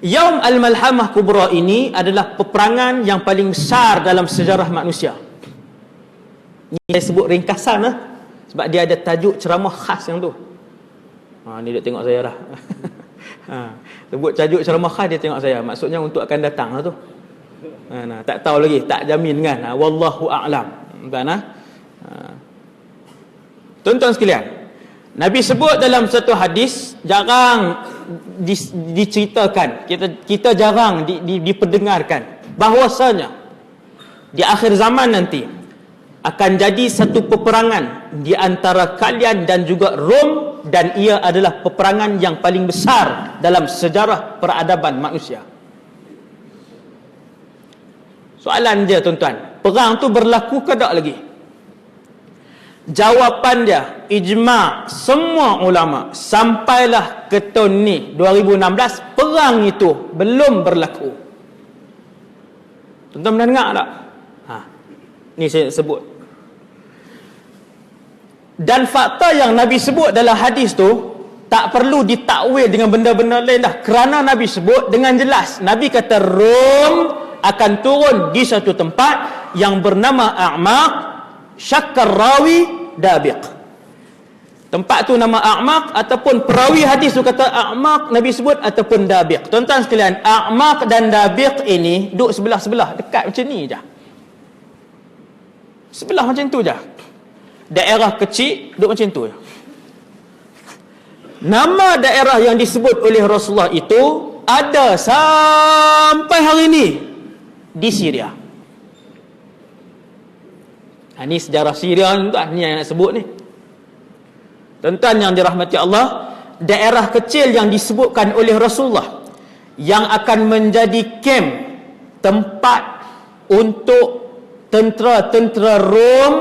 Yaum al-Malhamah Kubra ini adalah peperangan yang paling besar dalam sejarah manusia. Ini saya sebut ringkasan lah, sebab dia ada tajuk ceramah khas yang tu. Ni dia tengok saya dah. Sebut tajuk ceramah khas, dia tengok saya. Maksudnya untuk akan datang lah tu. Tak tahu lagi, tak jamin kan. Wallahu a'lam. Tuan-tuan sekalian, Nabi sebut dalam satu hadis, jarang diceritakan, kita jarang diperdengarkan bahwasanya di akhir zaman nanti akan jadi satu peperangan di antara kalian dan juga Rom, dan ia adalah peperangan yang paling besar dalam sejarah peradaban manusia. Soalan dia tuan-tuan, perang tu berlaku ke tak lagi? Jawapan dia, ijma' semua ulama sampailah ke tahun ni 2016, perang itu belum berlaku. Tuan-tuan pernah dengar tak? Ni saya sebut. Dan fakta yang Nabi sebut dalam hadis tu tak perlu ditakwil dengan benda-benda lain dah, kerana Nabi sebut dengan jelas. Nabi kata Rom akan turun di satu tempat yang bernama A'maq, syakkar rawi Dabiq. Tempat tu nama A'maq, ataupun perawi hadis tu kata A'maq Nabi sebut, ataupun Dabiq. Tuan-tuan sekalian, A'maq dan Dabiq ini duduk sebelah-sebelah, dekat macam ni je. Sebelah macam tu je. Daerah kecil duduk macam tu je. Nama daerah yang disebut oleh Rasulullah itu ada sampai hari ini di Syria. Ini sejarah Syria ni tuan, ni yang nak sebut ni. Tuan-tuan yang dirahmati Allah, daerah kecil yang disebutkan oleh Rasulullah yang akan menjadi kem, tempat untuk tentera-tentera Rom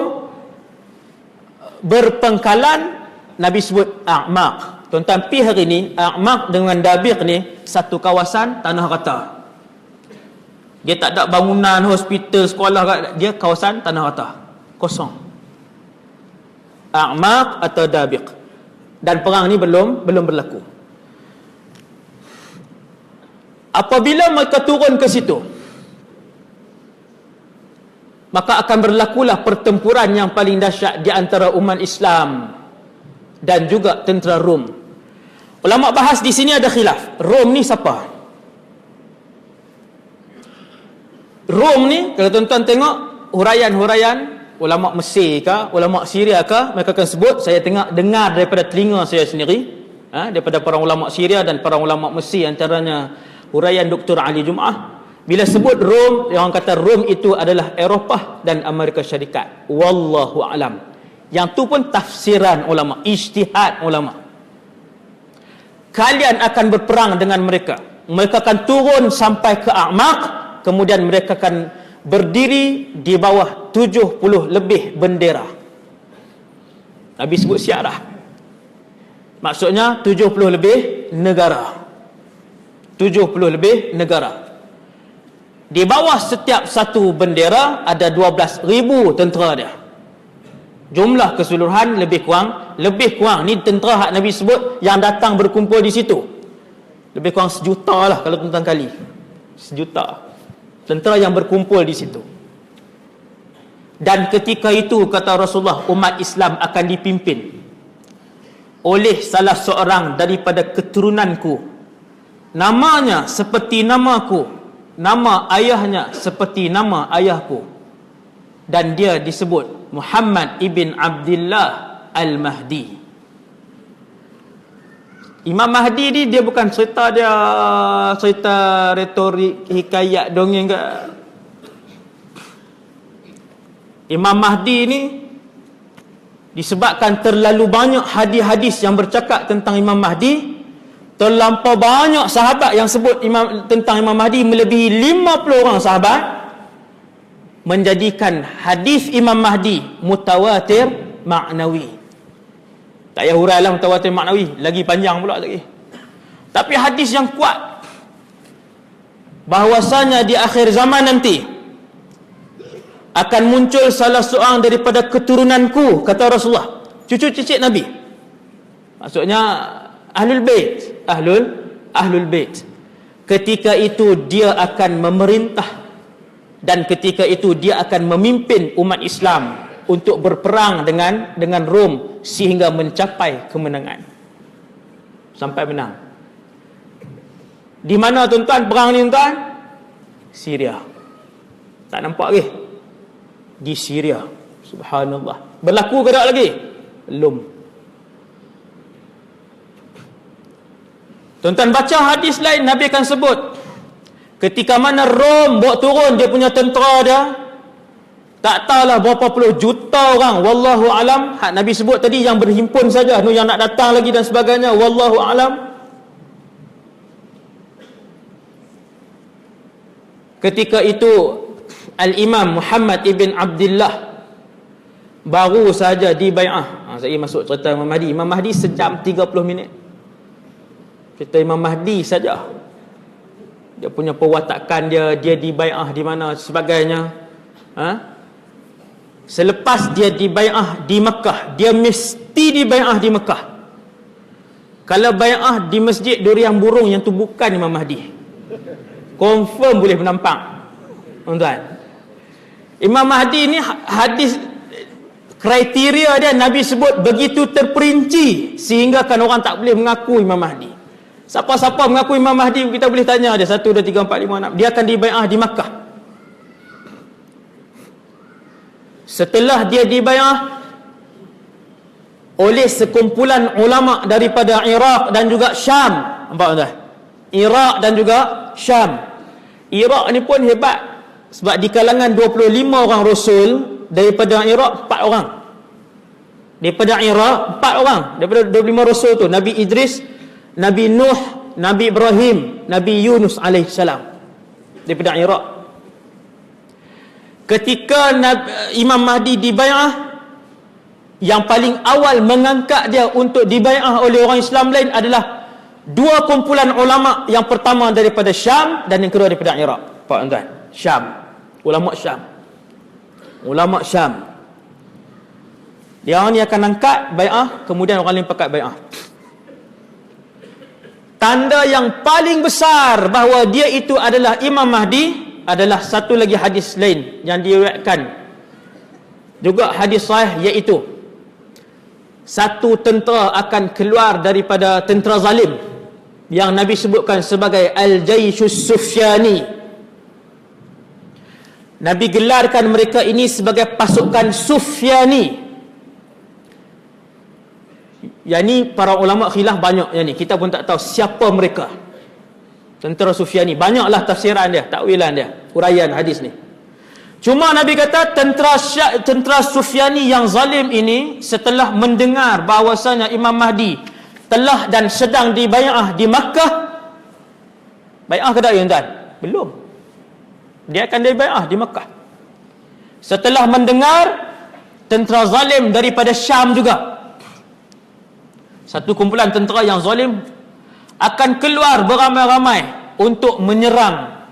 berpengkalan, Nabi sebut A'maq. Tuan-tuan, pi hari ni A'maq dengan Dabiq ni satu kawasan tanah rata. Dia tak ada bangunan, hospital, sekolah, dia kawasan tanah rata, kosong. A'maq atau Dabiq. Dan perang ni belum berlaku. Apabila mereka turun ke situ, maka akan berlakulah pertempuran yang paling dahsyat di antara umat Islam dan juga tentera Rom. Ulama bahas di sini ada khilaf. Rom ni siapa? Rom ni, kalau tuan-tuan tengok huraian-huraian ulama Mesir ke, ulama Syria ke, mereka akan sebut, saya dengar daripada telinga saya sendiri, daripada para ulama Syria dan para ulama Mesir, antaranya huraian Dr. Ali Jum'ah. Bila sebut Rom, orang kata Rom itu adalah Eropah dan Amerika Syarikat. Wallahu a'lam. Yang tu pun tafsiran ulama, ijtihad ulama. Kalian akan berperang dengan mereka. Mereka akan turun sampai ke A'maq, kemudian mereka akan berdiri di bawah 70 lebih bendera. Nabi sebut syiarah. Maksudnya 70 lebih negara. 70 lebih negara. Di bawah setiap satu bendera ada 12,000 tentera dia. Jumlah keseluruhan lebih kurang ni tentera hak Nabi sebut yang datang berkumpul di situ. Lebih kurang 1 juta lah kalau tuan-tuan kali. 1 juta tentera yang berkumpul di situ. Dan ketika itu kata Rasulullah, umat Islam akan dipimpin oleh salah seorang daripada keturunanku. Namanya seperti namaku, nama ayahnya seperti nama ayahku, dan dia disebut Muhammad ibn Abdullah Al-Mahdi. Imam Mahdi ni dia bukan cerita retorik, hikayat, dongeng ke. Imam Mahdi ni disebabkan terlalu banyak hadis-hadis yang bercakap tentang Imam Mahdi, terlampau banyak sahabat yang sebut tentang Imam Mahdi, melebihi 50 orang sahabat, menjadikan hadis Imam Mahdi mutawatir maknawi. Tak payah hurailah mutawatir maknawi, lagi panjang pula lagi. Tapi hadis yang kuat bahwasanya di akhir zaman nanti akan muncul salah seorang daripada keturunanku, kata Rasulullah, cucu cicit Nabi, maksudnya Ahlul Bait, Ahlul Bait. Ketika itu dia akan memerintah, dan ketika itu dia akan memimpin umat Islam untuk berperang dengan Rom sehingga mencapai kemenangan, sampai menang. Di mana tuan-tuan perang ni tuan? Syria. Tak nampak ke? Di Syria. Subhanallah. Berlaku ke tak lagi? Belum. Tuan-tuan baca hadis lain, Nabi akan sebut ketika mana Rom bawa turun dia punya tentera dia, tak tahulah berapa puluh juta orang, wallahu alam. Nabi sebut tadi yang berhimpun saja, yang nak datang lagi dan sebagainya, wallahu alam. Ketika itu Al-Imam Muhammad ibn Abdullah baru saja dibai'ah. Saya masuk cerita Imam Mahdi. Imam Mahdi sejam 30 minit. Cerita Imam Mahdi saja. Dia punya perwatakan dia dibai'ah di mana sebagainya. Selepas dia dibai'ah di Mekah, dia mesti dibai'ah di Mekah. Kalau bai'ah di Masjid Durian Burung, yang tu bukan Imam Mahdi. Confirm boleh menampak, tuan-tuan. Imam Mahdi ni hadis kriteria dia Nabi sebut begitu terperinci sehingga kan orang tak boleh mengaku Imam Mahdi. Siapa-siapa mengaku Imam Mahdi, kita boleh tanya dia 1, 2, 3, 4, 5, 6. Dia akan dibai'ah di Makkah. Setelah dia dibai'ah oleh sekumpulan ulama daripada Iraq dan juga Syam. Nampak tuan? Iraq dan juga Syam. Iraq ni pun hebat, sebab di kalangan 25 orang Rasul, daripada Iraq 4 orang. Daripada Iraq 4 orang. Daripada 25 Rasul tu, Nabi Idris, Nabi Nuh, Nabi Ibrahim, Nabi Yunus alaihissalam. Daripada Iraq. Ketika Imam Mahdi dibai'ah, yang paling awal mengangkat dia untuk dibai'ah oleh orang Islam lain adalah 2 kumpulan ulama. Yang pertama daripada Syam dan yang kedua daripada Iraq. Pak tuan, Syam. Ulama Syam. Ulama Syam. Dia ni akan angkat bai'ah, kemudian orang lain pakat bai'ah. Tanda yang paling besar bahawa dia itu adalah Imam Mahdi adalah satu lagi hadis lain yang diriwayatkan, juga hadis sahih, iaitu satu tentera akan keluar daripada tentera zalim yang Nabi sebutkan sebagai Al-Jayshus Sufyani. Nabi gelarkan mereka ini sebagai pasukan Sufyani. Yang ni para ulama khilaf banyak, yang ni kita pun tak tahu siapa mereka. Tentera Sufyani, banyaklah tafsiran dia, takwilan dia, huraian hadis ni. Cuma Nabi kata tentera Sufyani yang zalim ini setelah mendengar bahawasanya Imam Mahdi telah dan sedang dibai'ah di Makkah. Bai'ah ke tak tuan? Belum. Dia akan dibai'ah di Makkah. Setelah mendengar tentera zalim daripada Syam juga, satu kumpulan tentera yang zalim akan keluar beramai-ramai untuk menyerang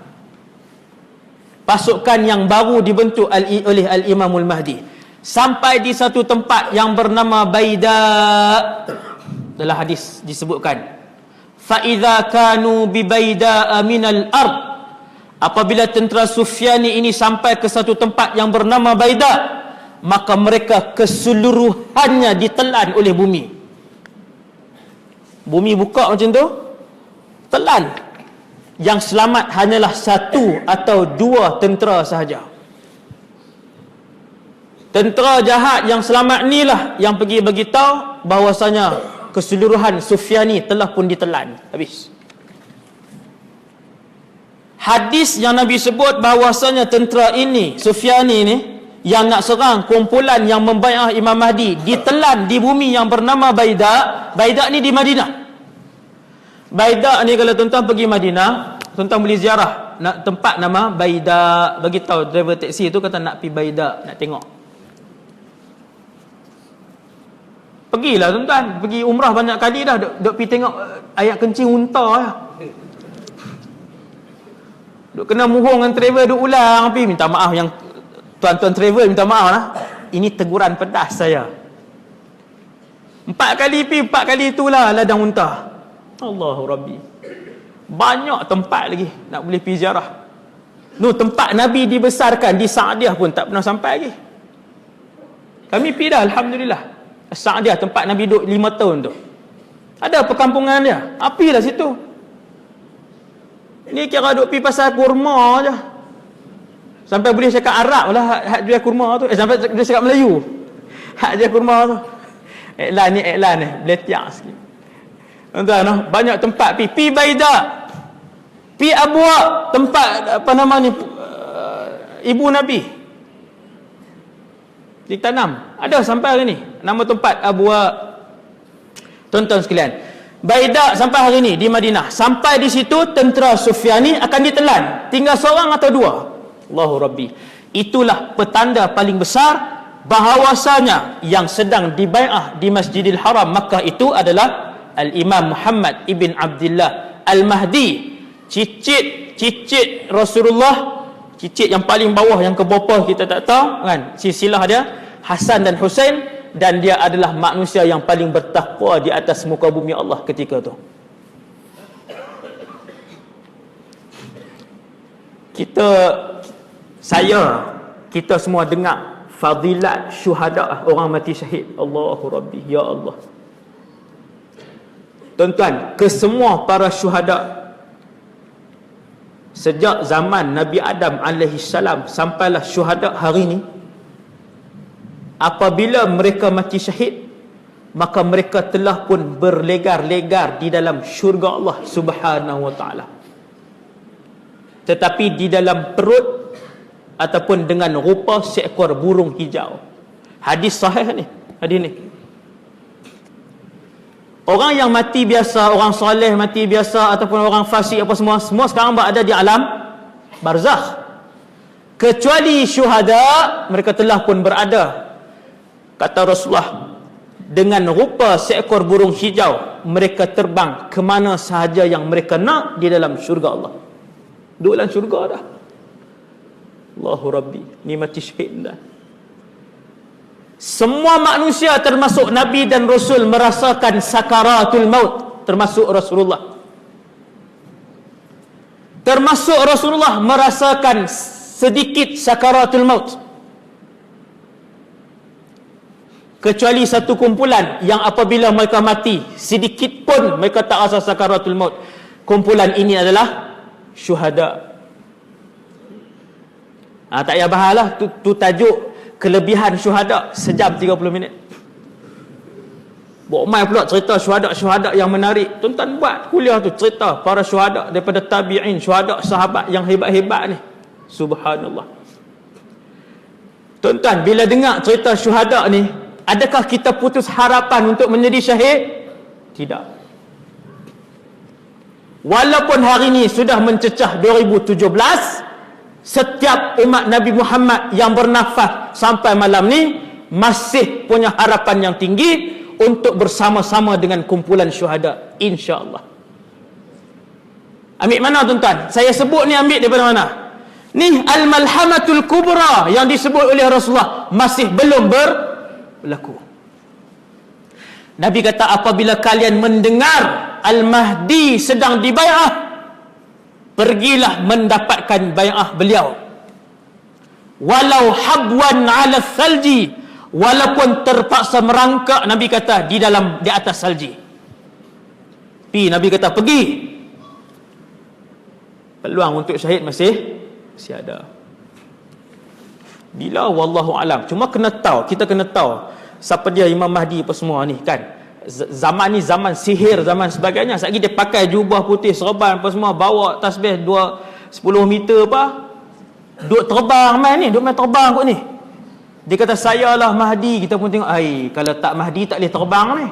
pasukan yang baru dibentuk oleh Al-Imamul Mahdi. Sampai di satu tempat yang bernama Baida. Dalam hadis disebutkan, fa idza kanu bi Baida minal ard, apabila tentera Sufyani ini sampai ke satu tempat yang bernama Baida, maka mereka keseluruhannya ditelan oleh bumi. Bumi buka macam tu, telan. Yang selamat hanyalah 1 atau 2 tentera sahaja. Tentera jahat yang selamat inilah yang pergi beritahu bahawasanya keseluruhan Sufyani telah pun ditelan. Habis. Hadis yang Nabi sebut bahawasanya tentera ini, Sufyani ini, yang nak serang kumpulan yang membai'ah Imam Mahdi ditelan di bumi yang bernama Baida. Baida ni di Madinah. Baida ni kalau tuan-tuan pergi Madinah, tuan-tuan boleh ziarah nak tempat nama Baida, bagi tahu driver taksi tu kata nak pergi Baida, nak tengok. Pergilah tuan-tuan, pergi umrah banyak kali dah, duk pergi tengok ayat kencing unta lah. Duk kena muhung dengan travel, duk ulang pergi, minta maaf yang tuan-tuan travel, minta maaf lah. Ini teguran pedas saya. 4 kali pergi, 4 kali itulah ladang unta. Allahu Rabbi. Banyak tempat lagi nak boleh pergi ziarah. Tempat Nabi dibesarkan di Saadiah pun tak pernah sampai lagi. Kami pergi dah, alhamdulillah. Saadiah, tempat Nabi duduk 5 tahun tu. Ada perkampungan dia. Apilah situ. Ni kira duduk pergi pasal kurma je. Sampai boleh cakap Arab lah hak jual kurma tu. Sampai boleh cakap Melayu. Hak jual kurma tu. Iklan ni. Beletiak sikit. Tuan-tuan, banyak tempat pergi. Pergi Baida. Pergi Abwa, tempat apa nama ni, ibu Nabi. Di Tanam. Ada sampai hari ni. Nama tempat Abwa. Tuan-tuan sekalian. Baida sampai hari ni di Madinah. Sampai di situ tentera Sufyani akan ditelan. Tinggal seorang atau 2. Allahu Rabbi. Itulah petanda paling besar bahawasanya yang sedang dibai'ah di Masjidil Haram Makkah itu adalah Al-Imam Muhammad ibn Abdullah Al-Mahdi. Cicit Rasulullah, cicit yang paling bawah, yang ke bawah kita tak tahu kan, silsilah dia Hasan dan Husain, dan dia adalah manusia yang paling bertakwa di atas muka bumi Allah ketika tu. Kita semua dengar fadilat syuhada, orang mati syahid. Allahu Rabbi, ya Allah. Tuan-tuan, kesemua para syuhada sejak zaman Nabi Adam alaihissalam sampailah syuhada hari ini, apabila mereka mati syahid, maka mereka telah pun berlegar-legar di dalam syurga Allah Subhanahu wa taala. Tetapi di dalam perut ataupun dengan rupa seekor burung hijau. Hadis sahih ni, hadis ni. Orang yang mati biasa, orang soleh mati biasa ataupun orang fasik apa semua sekarang berada di alam barzakh. Kecuali syuhada, mereka telah pun berada, kata Rasulullah, dengan rupa seekor burung hijau. Mereka terbang ke mana sahaja yang mereka nak di dalam syurga Allah. Duduk dalam syurga dah. Allahu Rabbi, ni mati syahid dah. Semua manusia termasuk Nabi dan Rasul merasakan sakaratul maut, termasuk Rasulullah. Termasuk Rasulullah merasakan sedikit sakaratul maut. Kecuali satu kumpulan yang apabila mereka mati, sedikit pun mereka tak rasa sakaratul maut. Kumpulan ini adalah syuhada. Tak payah bahas lah, tu tajuk kelebihan syuhada, sejam 30 minit. Buat mai pula cerita syuhada yang menarik. Tuan-tuan buat kuliah tu, cerita para syuhada daripada tabi'in, syuhada sahabat yang hebat-hebat ni. Subhanallah. Tuan-tuan, bila dengar cerita syuhada ni, adakah kita putus harapan untuk menjadi syahid? Tidak. Walaupun hari ini sudah mencecah 2017, setiap umat Nabi Muhammad yang bernafas sampai malam ni masih punya harapan yang tinggi untuk bersama-sama dengan kumpulan syuhada, insya-Allah. Ambil mana tuan-tuan? Saya sebut ni ambil daripada mana? Ni al-malhamatul kubra yang disebut oleh Rasulullah masih belum berlaku. Nabi kata, apabila kalian mendengar Al-Mahdi sedang dibai'ah, pergilah mendapatkan bai'ah beliau. Walau habwan 'ala salji, walaupun terpaksa merangkak, Nabi kata, di atas salji. Nabi kata pergi. Peluang untuk syahid masih ada. Bila wallahu alam. Cuma kita kena tahu siapa dia Imam Mahdi apa semua ni kan. Zaman ni zaman sihir, zaman sebagainya. Sekali dia pakai jubah putih, serban apa semua, bawa tasbih 10 meter apa, duk terbang main ni, duk main terbang kot ni. Dia kata saya lah Mahdi. Kita pun tengok, kalau tak Mahdi tak boleh terbang ni.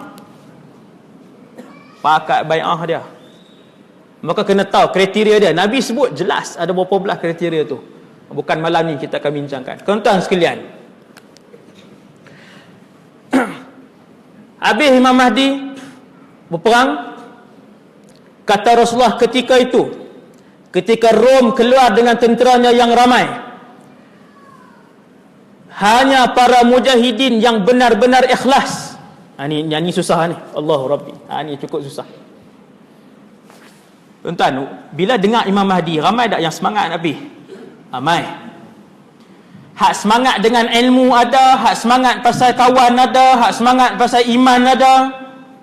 Pakat bai'ah dia. Maka kena tahu kriteria dia. Nabi sebut jelas ada berapa belas kriteria tu. Bukan malam ni kita akan bincangkan. Tuan-tuan sekalian, habis Imam Mahdi berperang, kata Rasulullah ketika itu, ketika Rom keluar dengan tenteranya yang ramai, hanya para mujahidin yang benar-benar ikhlas. Ini susah ni. Allahu Rabbi. Ini cukup susah. Tuan-tuan, bila dengar Imam Mahdi, ramai tak yang semangat Nabi? Ramai. Hak semangat dengan ilmu ada, hak semangat pasal kawan ada, hak semangat pasal iman ada.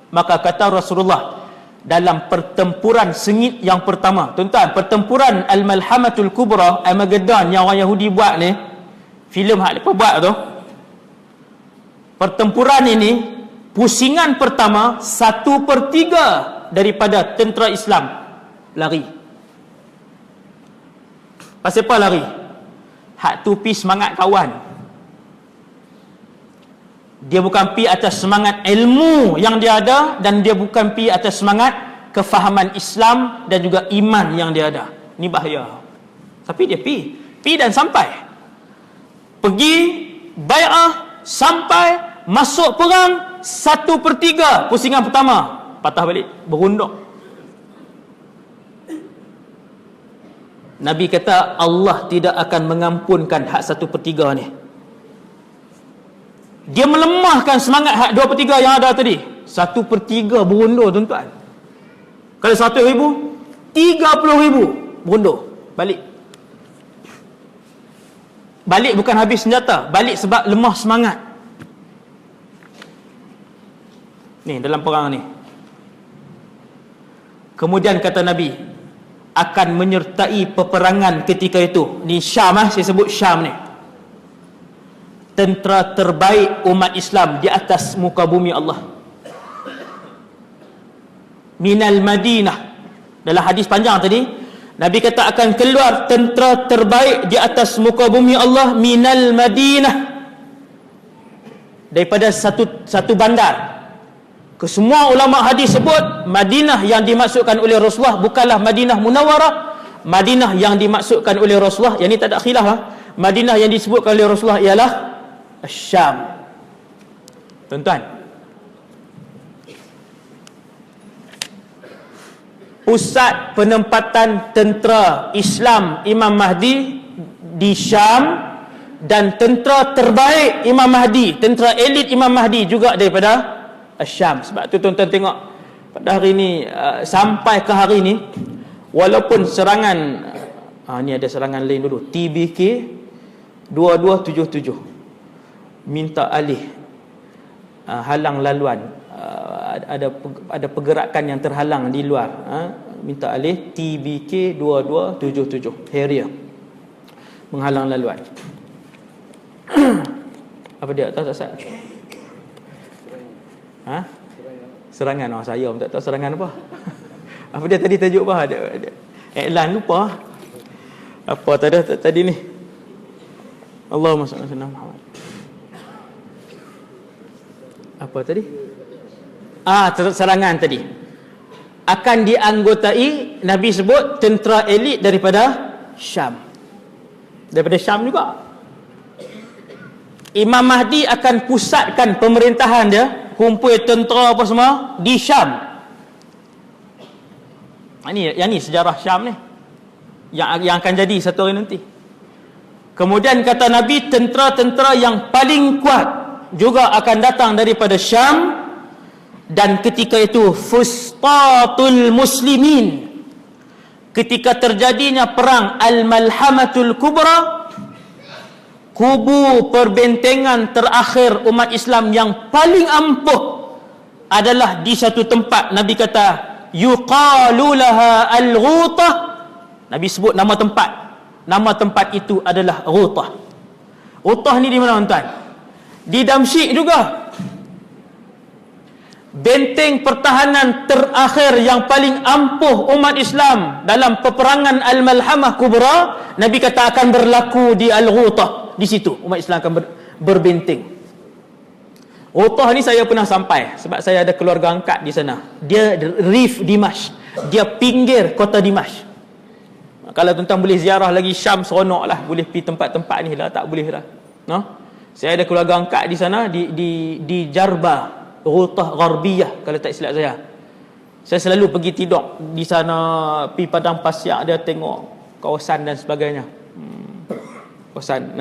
Maka kata Rasulullah, dalam pertempuran sengit yang pertama, tuan-tuan, pertempuran Al-Malhamatul Kubra, Armageddon yang orang Yahudi buat ni, filem hak mereka buat tu, pertempuran ini, pusingan pertama 1/3 daripada tentera Islam lari. Pasal apa lari? Hak tu pi semangat kawan. Dia bukan pi atas semangat ilmu yang dia ada, dan dia bukan pi atas semangat kefahaman Islam dan juga iman yang dia ada. Ni bahaya. Tapi dia pi dan sampai. Pergi bai'ah sampai masuk perang 1/3 pusingan pertama patah balik, berunduk. Nabi kata Allah tidak akan mengampunkan hak 1/3 ni. Dia melemahkan semangat hak 2/3 yang ada tadi. 1/3 berundur, tuan-tuan. Kalau 100,000, 30,000 berundur balik. Balik bukan habis senjata, balik sebab lemah semangat. Ni dalam perang ni. Kemudian kata Nabi akan menyertai peperangan ketika itu. Ni Syam, saya sebut Syam ni. Tentera terbaik umat Islam di atas muka bumi Allah. Minal Madinah. Dalam hadis panjang tadi, Nabi kata akan keluar tentera terbaik di atas muka bumi Allah minal Madinah. Daripada satu bandar. Kesemua ulama hadis sebut Madinah yang dimaksudkan oleh Rasulullah bukanlah Madinah Munawwarah. Madinah yang dimaksudkan oleh Rasulullah, yang ni tak ada khilaf, Madinah yang disebutkan oleh Rasulullah ialah Syam. Tuan-tuan, pusat penempatan tentera Islam Imam Mahdi di Syam, dan tentera terbaik Imam Mahdi, tentera elit Imam Mahdi juga daripada Syam. Sebab tu tuan-tuan tengok pada hari ni, sampai ke hari ni, walaupun serangan ni ada serangan lain dulu, TBK 2277 minta alih, halang laluan, ada pergerakan yang terhalang di luar, minta alih TBK 2277 Harrier menghalang laluan. Apa dia tahu tak? Serangan. Saya pun tak tahu serangan apa. Apa dia tadi tajuk apa? Ada iklan lupa. Apa tadi ni? Allahumma salli ala Muhammad. Apa tadi? Serangan tadi. Akan dianggotai, Nabi sebut tentera elit daripada Syam. Daripada Syam juga. Imam Mahdi akan pusatkan pemerintahan dia, kumpul tentera apa semua di Syam. Yang ni sejarah Syam ni, yang akan jadi satu hari nanti. Kemudian kata Nabi, tentera-tentera yang paling kuat juga akan datang daripada Syam. Dan ketika itu fustatul muslimin, ketika terjadinya perang Al-Malhamatul Kubra, kubu perbentengan terakhir umat Islam yang paling ampuh adalah di satu tempat. Nabi kata yuqalu laha al-Ghutah. Nabi sebut nama tempat. Nama tempat itu adalah Ghutah. Ghutah ni di mana tuan-tuan? Di Damsyik juga. Benteng pertahanan terakhir yang paling ampuh umat Islam dalam peperangan Al-Malhamah Kubra, Nabi kata akan berlaku di Al-Ghutah. Di situ umat Islam akan berbenteng. Utah ni saya pernah sampai sebab saya ada keluarga angkat di sana. Dia Rif Dimash, dia pinggir kota Dimash. Kalau tuan-tuan boleh ziarah lagi Syam, seronok lah, boleh pergi tempat-tempat ni lah, tak boleh lah. No? Saya ada keluarga angkat di sana, di Jarba, Ghutah Gharbiyah kalau tak silap saya. Saya selalu pergi tidur di sana, pergi padang pasir, dia tengok kawasan dan sebagainya. Kawasan.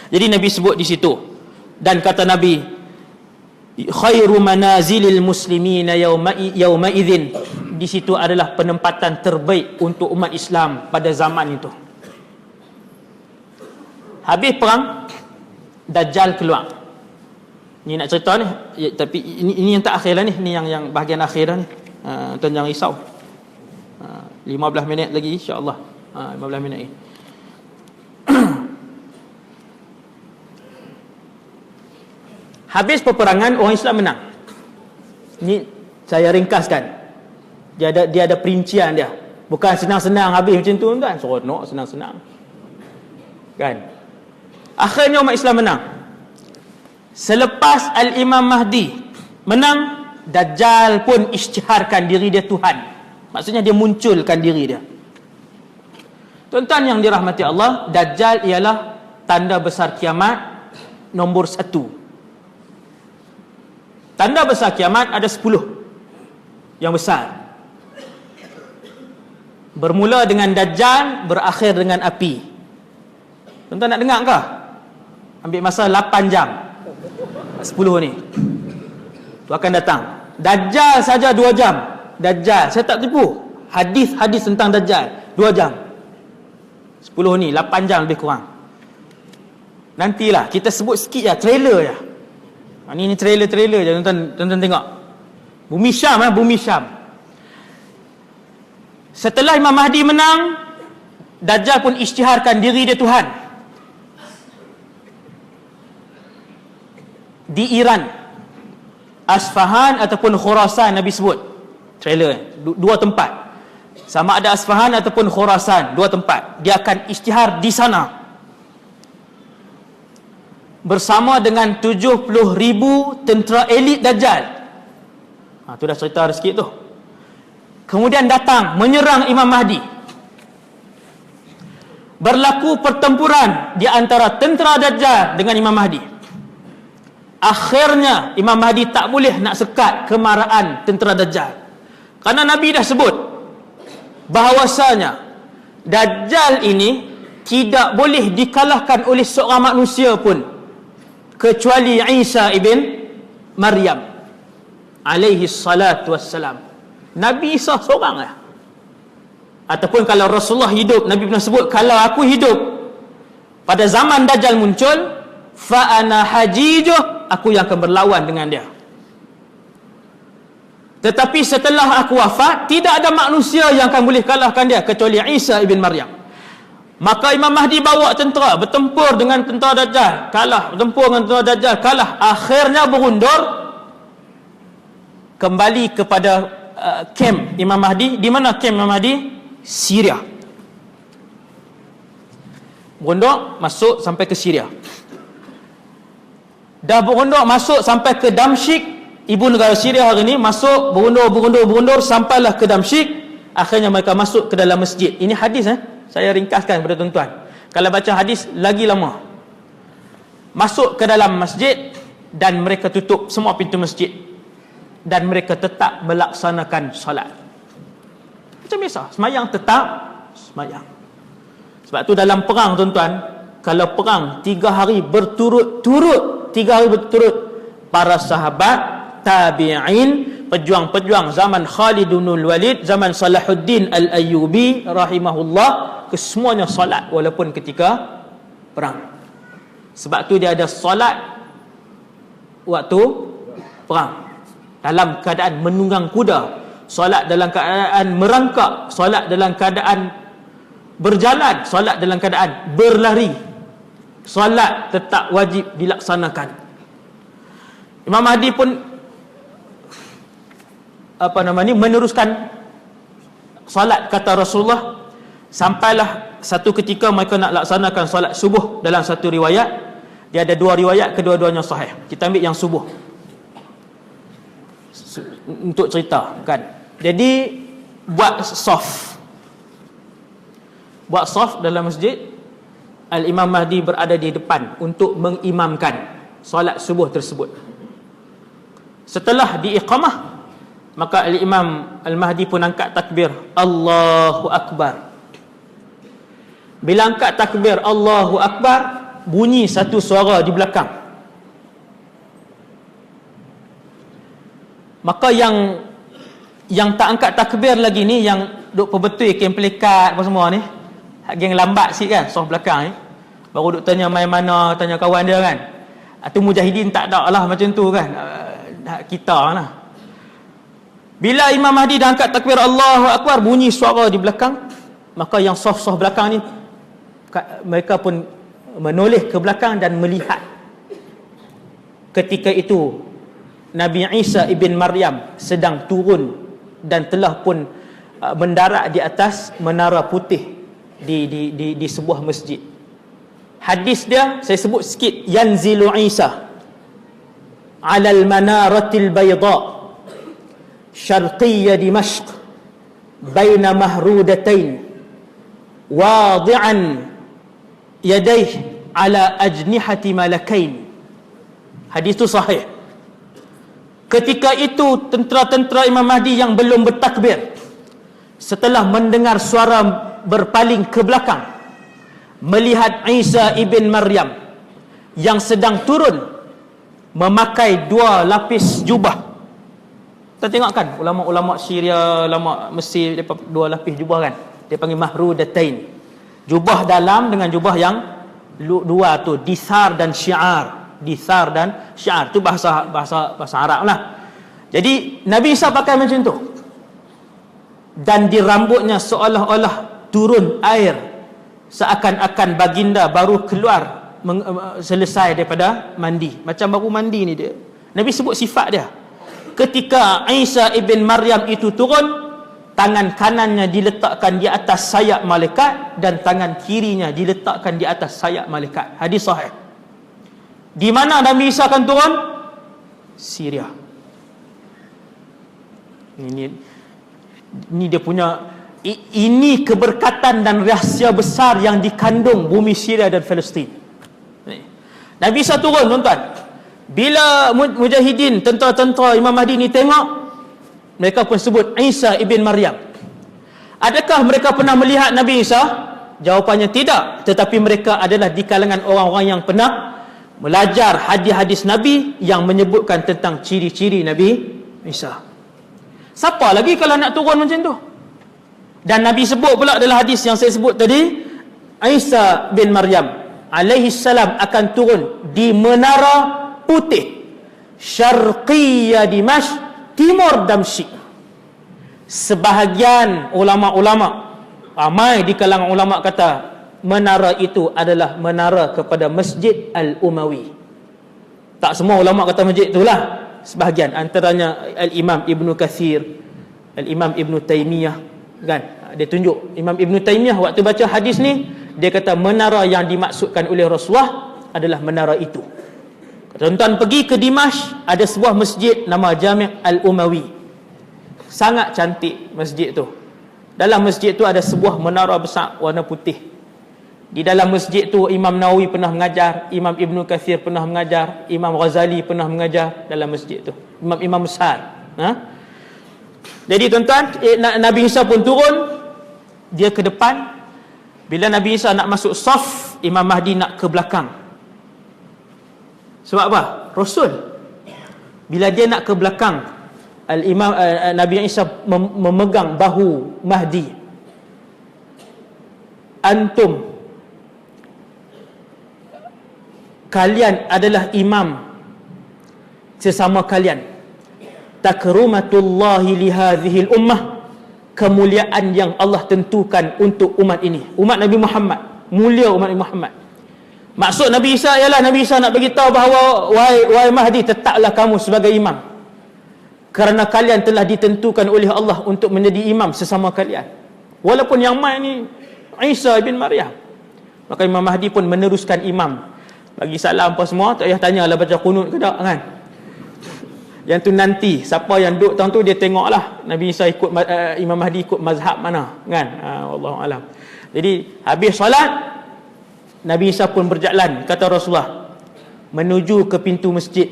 Jadi Nabi sebut di situ. Dan kata Nabi, khairu manazilil muslimina yawma idzin, di situ adalah penempatan terbaik untuk umat Islam pada zaman itu. Habis perang, Dajjal keluar. Ni nak cerita ni, ya, tapi ini yang tak akhir lah ni, ni yang bahagian akhir dah ni. Tuan jangan risau. 15 minit lagi insya-Allah. 15 minit lagi. Habis peperangan, orang Islam menang. Ni saya ringkaskan. Dia ada perincian dia. Bukan senang-senang habis macam tu tuan. Seronok senang-senang. Kan? Akhirnya umat Islam menang. Selepas Al-Imam Mahdi menang, Dajjal pun isytiharkan diri dia Tuhan. Maksudnya dia munculkan diri dia. Tuan-tuan yang dirahmati Allah, Dajjal ialah tanda besar kiamat nombor 1. Tanda besar kiamat ada 10 yang besar. Bermula dengan Dajjal, berakhir dengan api. Tuan-tuan nak dengar ke? Ambil masa 8 jam 10 ni tu akan datang. Dajjal saja 2 jam. Dajjal, saya tak tipu, hadis tentang Dajjal 2 jam 10 ni, 8 jam lebih kurang. Nantilah kita sebut sikit je, trailer je. Ni trailer je, tuan-tuan tengok. Bumi Syam, Bumi Syam. Setelah Imam Mahdi menang, Dajjal pun isytiharkan diri dia Tuhan. Di Iran, Asfahan ataupun Khurasan, Nabi sebut trailer, 2 tempat. Sama ada Asfahan ataupun Khurasan, 2 tempat. Dia akan isytihar di sana bersama dengan 70,000 tentera elit Dajjal. Tu dah cerita sikit tu. Kemudian datang menyerang Imam Mahdi. Berlaku pertempuran di antara tentera Dajjal dengan Imam Mahdi. Akhirnya Imam Mahdi tak boleh nak sekat kemarahan tentera Dajjal. Kerana Nabi dah sebut bahawasanya Dajjal ini tidak boleh dikalahkan oleh seorang manusia pun kecuali Isa ibn Maryam alaihi salatu wassalam. Nabi Isa seorang lah. Ataupun kalau Rasulullah hidup, Nabi pernah sebut, kalau aku hidup pada zaman Dajjal muncul, fa ana hajijuh, aku yang akan berlawan dengan dia. Tetapi setelah aku wafat, tidak ada manusia yang akan boleh kalahkan dia kecuali Isa ibn Maryam. Maka Imam Mahdi bawa tentera bertempur dengan tentera Dajjal, kalah. Bertempur dengan tentera Dajjal, kalah. Akhirnya berundur kembali kepada kem Imam Mahdi. Di mana kem Imam Mahdi? Syria. Berundur masuk sampai ke Syria. Dah berundur masuk sampai ke Damsyik, ibu negara Syria hari ini. Masuk berundur sampailah ke Damsyik. Akhirnya mereka masuk ke dalam masjid. Ini hadis saya ringkaskan kepada tuan-tuan. Kalau baca hadis lagi lama. Masuk ke dalam masjid dan mereka tutup semua pintu masjid dan mereka tetap melaksanakan solat macam biasa. Semayang tetap semayang. Sebab tu dalam perang tuan-tuan, kalau perang 3 hari berturut-turut, para sahabat, tabi'in, pejuang-pejuang zaman Khalidunul Walid, zaman Salahuddin Al-Ayyubi rahimahullah, kesemuanya solat walaupun ketika perang. Sebab tu dia ada solat waktu perang, dalam keadaan menunggang kuda, solat dalam keadaan merangkak, solat dalam keadaan berjalan, solat dalam keadaan berlari. Solat tetap wajib dilaksanakan. Imam Mahdi pun meneruskan solat, kata Rasulullah, sampailah satu ketika mereka nak laksanakan solat subuh dalam satu riwayat, Dia ada dua riwayat, kedua-duanya sahih. Kita ambil yang subuh untuk cerita kan. Jadi buat saf dalam masjid. Al-Imam Mahdi berada di depan untuk mengimamkan solat subuh tersebut. Setelah diiqamah, maka Al-Imam Al-Mahdi pun angkat takbir Allahu Akbar. Bila angkat takbir Allahu Akbar, bunyi satu suara di belakang. Maka yang tak angkat takbir lagi ni, yang duk perbetul kain pelikat apa semua ni, geng lambat sikit kan, soh belakang ni, baru duk tanya main mana, tanya kawan dia kan. Atau mujahidin tak ada lah macam tu kan, kita lah. Bila Imam Mahdi dah angkat takbir Allahu Akbar, bunyi suara di belakang, maka yang soh-soh belakang ni mereka pun menoleh ke belakang dan melihat. Ketika itu Nabi Isa ibn Maryam sedang turun dan telah pun mendarat di atas menara putih di sebuah masjid. Hadis dia saya sebut sikit. Yanzilu Isa ala al-manaratil bayda syarqiyya Dimashq baina mahrudatain wadi'an yadayhi ala ajnihati malakain. Hadis itu sahih. Ketika itu tentera-tentera Imam Mahdi yang belum bertakbir, setelah mendengar suara berpaling ke belakang, melihat Isa ibn Maryam yang sedang turun memakai dua lapis jubah. Kita tengok kan ulama-ulama Syria, ulama Mesir, dia dua lapis jubah kan, dia panggil mahrudatain. Jubah dalam dengan jubah yang dua tu, disar dan syiar. Disar dan syiar tu bahasa Arab lah. Jadi Nabi Isa pakai macam tu, dan di rambutnya seolah-olah turun air, seakan-akan baginda baru keluar selesai daripada mandi, macam baru mandi ni dia. Nabi sebut sifat dia. Ketika Isa ibn Maryam itu turun, tangan kanannya diletakkan di atas sayap malaikat dan tangan kirinya diletakkan di atas sayap malaikat. Hadis sahih. Di mana Nabi Isa akan turun? Syria. Ini dia punya, ini keberkatan dan rahsia besar yang dikandung bumi Syria dan Palestin. Nabi Isa turun, tuan-tuan. Bila mujahidin, tentera-tentera Imam Mahdi ni tengok, mereka pun sebut Isa ibn Maryam. Adakah mereka pernah melihat Nabi Isa? Jawapannya tidak. Tetapi mereka adalah di kalangan orang-orang yang pernah belajar hadis-hadis Nabi yang menyebutkan tentang ciri-ciri Nabi Isa. Siapa lagi kalau nak turun macam tu? Dan Nabi sebut pula dalam hadis yang saya sebut tadi, Isa bin Maryam alaihi salam akan turun di menara putih syarqiyya Dimashq, timur Damsyik. Sebahagian ulama-ulama, ramai di kalangan ulama kata menara itu adalah menara kepada Masjid Al-Umawi. Tak semua ulama kata masjid itulah, sebahagian, antaranya Al-Imam Ibn Kathir, Al-Imam Ibn Taymiyah kan. Dia tunjuk Imam Ibn Taymiyah waktu baca hadis ni, dia kata menara yang dimaksudkan oleh Rasulullah adalah menara itu. Tuan-tuan pergi ke Dimashq, ada sebuah masjid nama Jami' Al-Umawi. Sangat cantik masjid tu. Dalam masjid tu ada sebuah menara besar warna putih. Di dalam masjid tu Imam Nawawi pernah mengajar, Imam Ibn Kathir pernah mengajar, Imam Ghazali pernah mengajar dalam masjid tu. Imam-imam besar. Jadi tuan-tuan, Nabi Isa pun turun, dia ke depan. Bila Nabi Isa nak masuk saf, Imam Mahdi nak ke belakang. Sebab apa? Rasul. Bila dia nak ke belakang, Nabi Isa memegang bahu Mahdi. Antum, kalian adalah imam sesama kalian. Takrumatullahi lihadhil ummah, kemuliaan yang Allah tentukan untuk umat ini, umat Nabi Muhammad. Mulia umat Nabi Muhammad. Maksud Nabi Isa ialah Nabi Isa nak beritahu bahawa wahai Mahdi, tetaplah kamu sebagai imam, kerana kalian telah ditentukan oleh Allah untuk menjadi imam sesama kalian. Walaupun yang main ni Isa bin Maryam, maka Imam Mahdi pun meneruskan imam. bagi salam apa semua, tak payah tanyalah baca qunut ke tak kan. Yang tu nanti siapa yang duduk tahun tu dia tengoklah Nabi Isa ikut Imam Mahdi ikut mazhab mana kan. Wallahu alam. Jadi habis solat Nabi Isa pun berjalan, kata Rasulullah, menuju ke pintu masjid,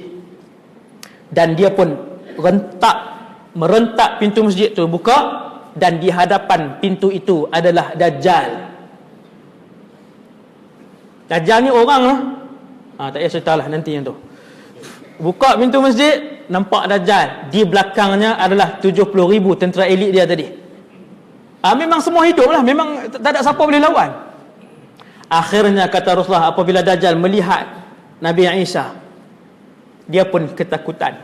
dan dia pun merentak pintu masjid tu buka, dan di hadapan pintu itu adalah Dajjal. Dajjal ni orang lah. Tak payah cerita lah nanti yang tu. Buka pintu masjid, nampak Dajjal. Di belakangnya adalah 70,000 tentera elit dia tadi. Memang semua hidup lah. Memang tak ada siapa boleh lawan. Akhirnya kata Rasulullah, apabila Dajjal melihat Nabi Isa, dia pun ketakutan.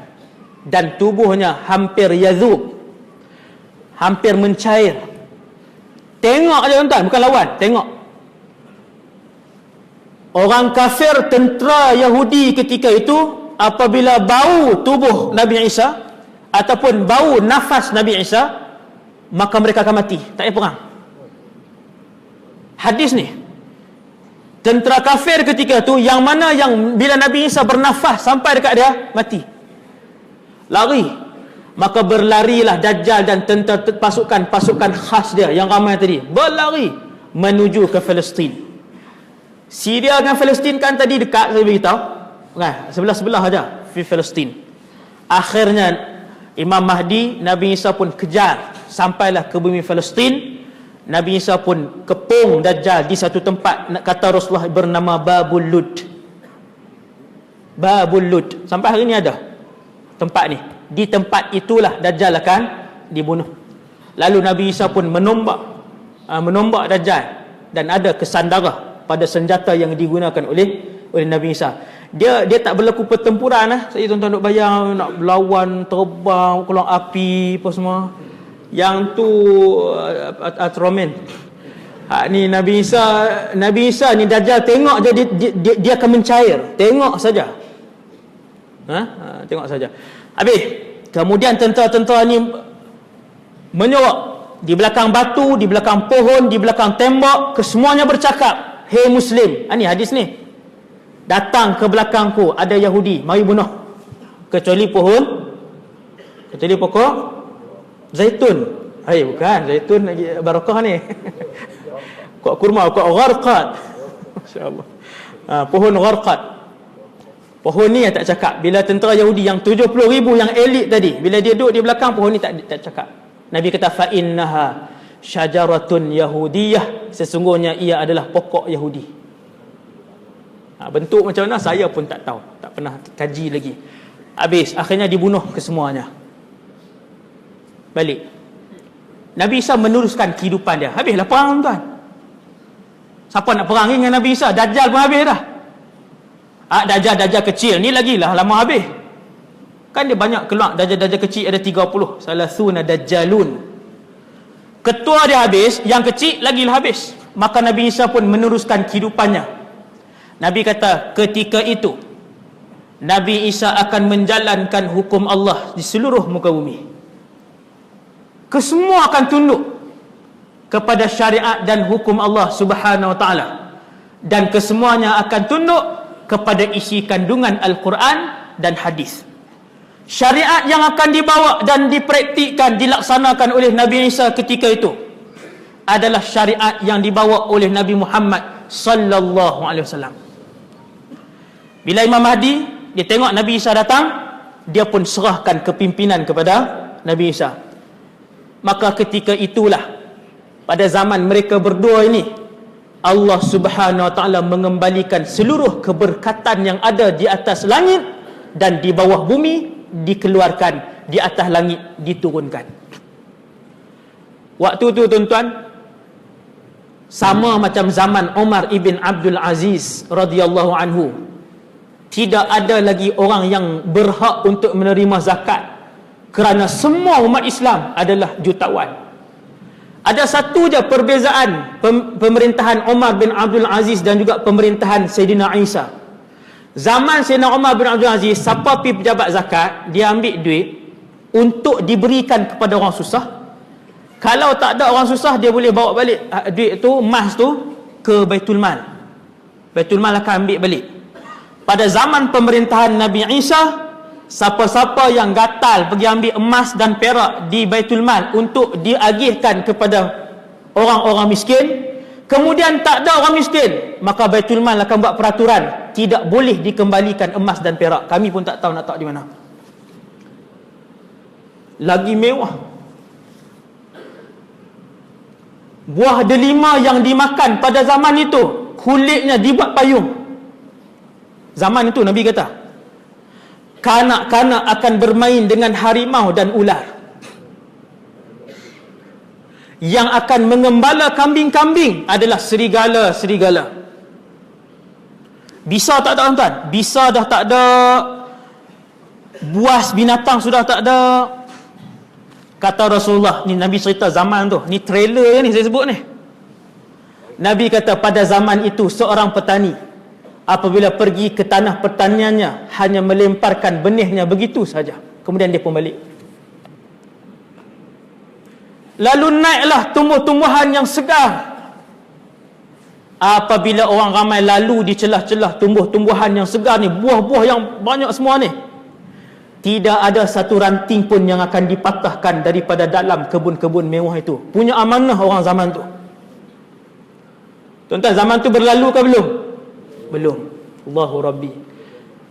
Dan tubuhnya hampir yazub, hampir mencair. Tengok aja tuan-tuan, bukan lawan. Tengok. Orang kafir, tentera Yahudi ketika itu, apabila bau tubuh Nabi Isa ataupun bau nafas Nabi Isa, maka mereka akan mati, tak payah perang. Hadis ni, tentera kafir ketika itu, yang mana yang bila Nabi Isa bernafas sampai dekat dia, mati, lari. Maka berlarilah Dajjal dan tentera pasukan khas dia yang ramai tadi, berlari menuju ke Palestin. Syria dengan Palestin kan tadi dekat, saya beritahu kan, sebelah-sebelah aja di Palestin. Akhirnya Imam Mahdi, Nabi Isa pun kejar sampailah ke bumi Palestin. Nabi Isa pun kepung Dajjal di satu tempat, kata Rasulullah, bernama Babul Lud. Babul Lud, sampai hari ni ada tempat ni. Di tempat itulah Dajjal akan dibunuh. Lalu Nabi Isa pun menombak Dajjal, dan ada kesandara pada senjata yang digunakan oleh Nabi Isa. Dia tak berlaku pertempuran lah. Saya tuan-tuan duk bayang nak berlawan, terbang, keluar api apa semua. Yang tu Atromen. Ni Nabi Isa ni Dajjal tengok je dia akan mencair. Tengok saja. Tengok saja. Habis, kemudian tentera-tentera ni menyorok di belakang batu, di belakang pohon, di belakang tembok, kesemuanya bercakap, "Hei Muslim," ni hadis ni, "datang ke belakangku ada Yahudi, mari bunuh, kecuali pokok zaitun." Bukan zaitun lagi barakah ni. Pokok kurma, pokok gharqad. Masya-Allah. Pohon gharqad. Pohon ni yang tak cakap. Bila tentera Yahudi yang 70,000 yang elit tadi, bila dia duduk di belakang, pohon ni tak cakap. Nabi kata, "Fa innaha syajaratun yahudiyah," sesungguhnya ia adalah pokok Yahudi. Bentuk macam mana saya pun tak tahu, tak pernah kaji lagi. Habis, akhirnya dibunuh kesemuanya. Balik, Nabi Isa meneruskan kehidupan dia. Habislah perang, tuan. Siapa nak perang dengan Nabi Isa? Dajjal pun habis dah. Dajjal kecil ni lagi lah lama habis. Kan dia banyak keluar dajjal kecil, ada 30. Salasuna dajjalun. Ketua dia habis, yang kecil lagi lah habis. Maka Nabi Isa pun meneruskan kehidupannya. Nabi kata, ketika itu Nabi Isa akan menjalankan hukum Allah di seluruh muka bumi. Kesemua akan tunduk kepada syariat dan hukum Allah Subhanahu wa taala, dan kesemuanya akan tunduk kepada isi kandungan Al-Quran dan hadis. Syariat yang akan dibawa dan dipraktikkan, dilaksanakan oleh Nabi Isa ketika itu adalah syariat yang dibawa oleh Nabi Muhammad sallallahu alaihi wasallam. Bila Imam Mahdi dia tengok Nabi Isa datang, dia pun serahkan kepimpinan kepada Nabi Isa. Maka ketika itulah, pada zaman mereka berdua ini, Allah Subhanahu wa taala mengembalikan seluruh keberkatan yang ada di atas langit dan di bawah bumi, dikeluarkan, di atas langit diturunkan. Waktu tu tuan-tuan, sama macam zaman Umar ibn Abdul Aziz radhiyallahu anhu. Tidak ada lagi orang yang berhak untuk menerima zakat, kerana semua umat Islam adalah jutawan. Ada satu je perbezaan pemerintahan Umar bin Abdul Aziz dan juga pemerintahan Sayyidina Isa. Zaman Sayyidina Umar bin Abdul Aziz, siapa pergi pejabat zakat, dia ambil duit untuk diberikan kepada orang susah. Kalau tak ada orang susah, dia boleh bawa balik duit tu, emas tu, ke Baitul Mal. Baitul Mal akan ambil balik. pada zaman pemerintahan Nabi Isa, siapa-siapa yang gatal pergi ambil emas dan perak di Baitul Mal untuk diagihkan kepada orang-orang miskin, kemudian tak ada orang miskin, maka Baitul Mal akan buat peraturan tidak boleh dikembalikan emas dan perak. Kami pun tak tahu nak tahu di mana. Lagi mewah, buah delima yang dimakan pada zaman itu kulitnya dibuat payung. Zaman itu Nabi kata kanak-kanak akan bermain dengan harimau dan ular. Yang akan mengembala kambing-kambing adalah serigala-serigala. Bisa tak ada tuan? Bisa dah tak ada. Buas binatang sudah tak ada. Kata Rasulullah, ni Nabi cerita zaman tu, ni trailer ni saya sebut ni. Nabi kata pada zaman itu seorang petani apabila pergi ke tanah pertaniannya hanya melemparkan benihnya begitu saja, kemudian dia pun balik. Lalu naiklah tumbuh-tumbuhan yang segar. Apabila orang ramai lalu di celah-celah tumbuh-tumbuhan yang segar ni, buah-buah yang banyak semua ni, tidak ada satu ranting pun yang akan dipatahkan daripada dalam kebun-kebun mewah itu. Punya amanah orang zaman tu. Tuan-tuan, zaman tu berlalu ke belum? Belum. Allahu Rabbi.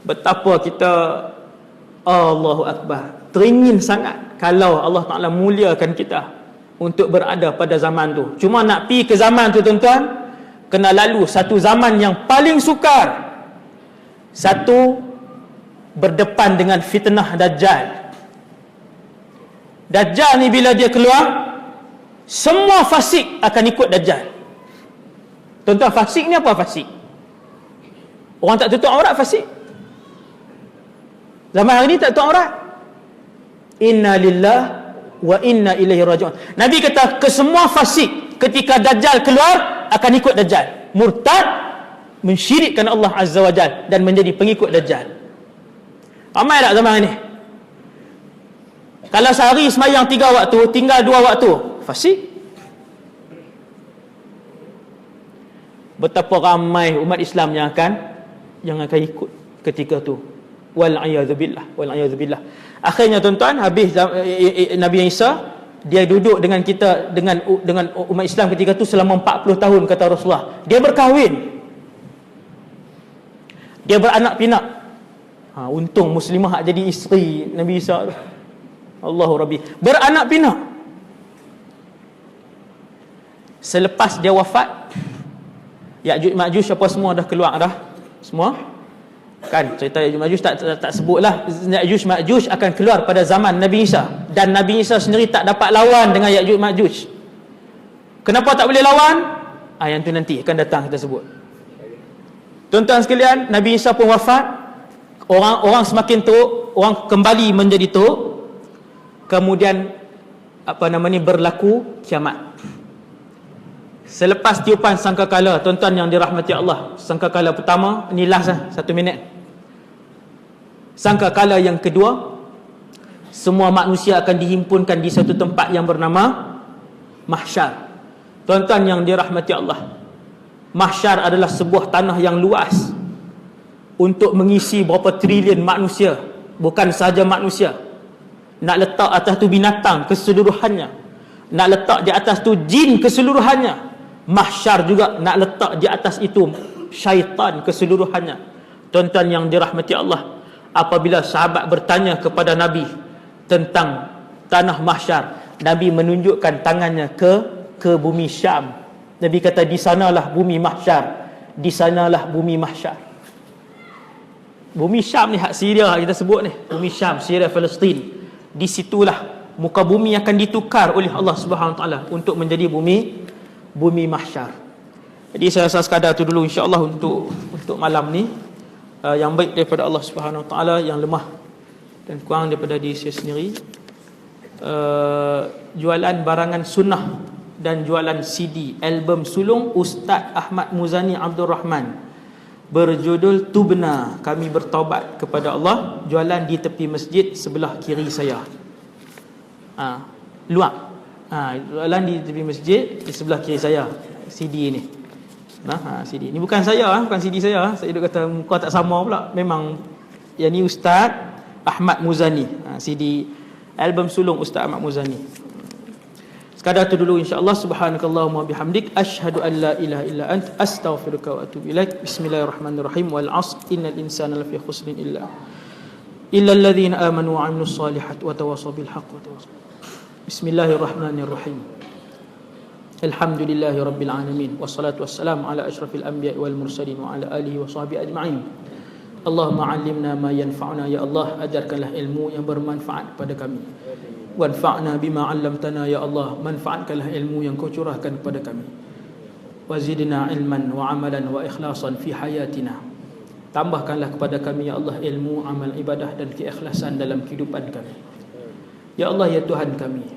Betapa kita, Allahu Akbar, teringin sangat kalau Allah Ta'ala muliakan kita untuk berada pada zaman tu. Cuma nak pergi ke zaman tu, tuan-tuan, kena lalu satu zaman yang paling sukar. Satu, berdepan dengan fitnah Dajjal. Dajjal ni bila dia keluar, semua fasik akan ikut Dajjal. Tuan-tuan, fasik ni apa fasik? Orang tak tutup aurat fasik. Zaman hari ni tak tutup aurat. Inna lillah wa inna ilaihi raji'un. Nabi kata kesemua fasik ketika Dajjal keluar akan ikut Dajjal. Murtad, mensyirikkan Allah Azza wa Jal dan menjadi pengikut Dajjal. Ramai tak zaman ni? Kalau sehari semayang 3 waktu, tinggal 2 waktu, fasik. Betapa ramai umat Islam yang akan ikut ketika tu. Wal'iyadzubillah, wal'iyadzubillah. Akhirnya tuan-tuan, habis Nabi Isa, dia duduk dengan kita, dengan umat Islam ketika tu selama 40 tahun, kata Rasulullah. Dia berkahwin, dia beranak pinak. Untung muslimah jadi isteri Nabi Isa. Allahu Rabbi. Beranak pinak. Selepas dia wafat, Ya'juj Ma'juj apa semua dah keluar dah. Semua kan cerita Ya'juj Ma'juj tak sebutlah. Ya'juj Ma'juj akan keluar pada zaman Nabi Isa, dan Nabi Isa sendiri tak dapat lawan dengan Ya'juj Ma'juj. Kenapa tak boleh lawan? Yang tu nanti akan datang kita sebut. Tuan-tuan sekalian, Nabi Isa pun wafat. Orang semakin teruk, orang kembali menjadi teruk. Kemudian berlaku kiamat. Selepas tiupan sangkakala, tuan-tuan yang dirahmati Allah, sangkakala pertama, ini last 1 minit. Sangkakala yang kedua, semua manusia akan dihimpunkan di satu tempat yang bernama Mahsyar. Tuan-tuan yang dirahmati Allah, Mahsyar adalah sebuah tanah yang luas untuk mengisi berapa trilion manusia. Bukan sahaja manusia, nak letak atas tu binatang keseluruhannya, nak letak di atas tu jin keseluruhannya. Mahsyar juga nak letak di atas itu syaitan keseluruhannya. Tuan-tuan yang dirahmati Allah, apabila sahabat bertanya kepada Nabi tentang tanah Mahsyar, Nabi menunjukkan tangannya ke bumi Syam. Nabi kata, di sanalah bumi Mahsyar, di sanalah bumi Mahsyar. Bumi Syam ni hak Syria kita sebut ni, bumi Syam, Syria, Palestin. Di situlah muka bumi akan ditukar oleh Allah Subhanahu Wa Taala untuk menjadi bumi Mahsyar. Jadi saya rasa sekadar tu dulu insya-Allah untuk malam ni. Yang baik daripada Allah Subhanahu Wa Taala, yang lemah dan kurang daripada diri saya sendiri. Jualan barangan sunnah dan jualan CD album sulung Ustaz Ahmad Muzani Abdul Rahman berjudul Tubna, kami bertaubat kepada Allah, jualan di tepi masjid sebelah kiri saya. Luar. Jualan di tepi masjid di sebelah kiri saya, CD ni. CD. Ini bukan saya, bukan CD saya. Saya duk kata muka tak sama pula. Memang yang ni Ustaz Ahmad Muzani. CD album sulung Ustaz Ahmad Muzani. Sekadar tu dulu, insya-Allah. Subhanakallahumma bihamdik asyhadu an la ilaha illa ant astaghfiruka wa atubu ilaik. Bismillahirrahmanirrahim. Wal 'asr innal insana lafi khusrin illa alladhina amanu wa 'amilus solihati wa tawassaw bil haqqi wa tawassaw. Bismillahirrahmanirrahim. Alhamdulillahi rabbil alamin wassalatu wassalamu ala asyrafil anbiya'i wal mursalin wa ala alihi wa sahbihi ajma'in. Allahumma 'allimna ma yanfa'una, ya Allah, ajarkanlah ilmu yang bermanfaat kepada kami. Wanfa'na bima 'allamtana, ya Allah, manfaatkanlah ilmu yang kau curahkan kepada kami. Wazidna ilman wa amalan wa ikhlasan fi hayatina. Tambahkanlah kepada kami, ya Allah, ilmu, amal, ibadah dan keikhlasan dalam kehidupan kami. Ya Allah, ya Tuhan kami,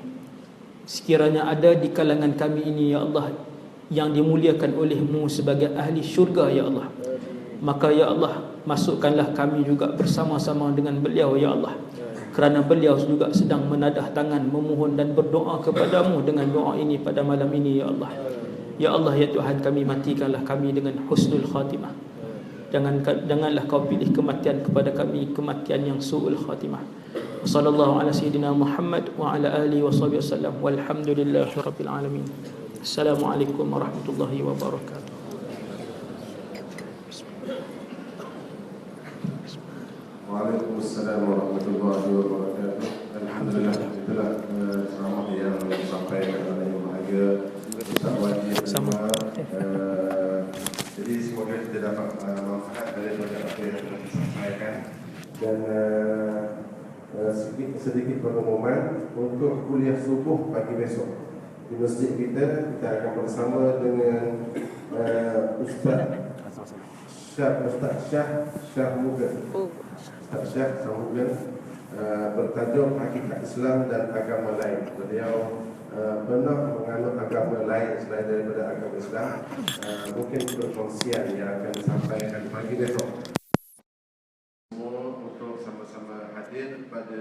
sekiranya ada di kalangan kami ini, ya Allah, yang dimuliakan oleh-Mu sebagai ahli syurga, ya Allah, maka ya Allah, masukkanlah kami juga bersama-sama dengan beliau, ya Allah, kerana beliau juga sedang menadah tangan memohon dan berdoa kepadamu dengan doa ini pada malam ini, ya Allah. Ya Allah, ya Tuhan kami, matikanlah kami dengan husnul khatimah. Janganlah kau pilih kematian kepada kami kematian yang su'ul khatimah. Wassallallahu ala sayyidina Muhammad wa ala alihi wa sahbihi wasallam. Walhamdulillahi rabbil alamin. Assalamualaikum warahmatullahi wabarakatuh. Waalaikumsalam warahmatullahi wabarakatuh. Alhamdulillah, itulah ceramah yang disampaikan oleh Yang Bahagia Ustaz Wadi Azman. Jadi semoga kita dapat manfaat daripada apa yang telah disampaikan. Dan sedikit pengumuman untuk kuliah subuh pagi besok di masjid kita akan bersama dengan Ustaz Syah Mugen. Ustaz Syah Mugen bertajuk Hakikat Islam dan Agama Lain. Beliau pernah menganut agama lain selain daripada agama Islam. Mungkin perkongsian yang akan disampaikan pagi besok. Semua untuk sama-sama hadir pada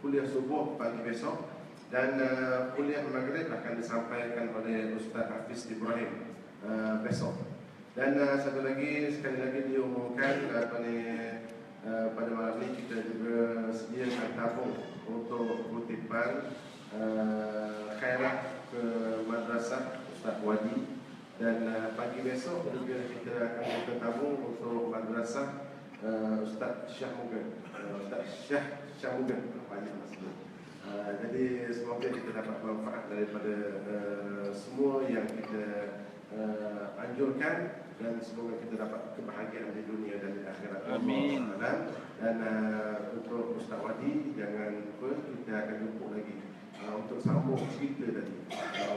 kuliah subuh pagi besok. Dan kuliah maghrib akan disampaikan oleh Ustaz Hafiz Ibrahim besok. Dan satu lagi, sekali lagi diumumkan pada malam ini kita juga sediakan tabung untuk kutipan khairat ke madrasah Ustaz Wadi. Dan pagi besok juga kita akan buka tabung untuk madrasah Ustaz Syah Mugen. Ustaz Syah Mugen banyak maksudnya. Jadi semoga kita dapat manfaat daripada semua yang kita anjurkan, dan semoga kita dapat kebahagiaan di dunia dan di akhirat. Amin. Dan untuk Ustaz Wadi, jangan lupa kita akan jumpa lagi untuk sambung cerita tadi.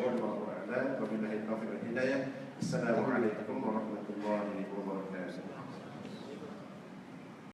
Wallahu a'lam. Wabillahi taufiq wal hidayah. Assalamualaikum warahmatullahi wabarakatuh.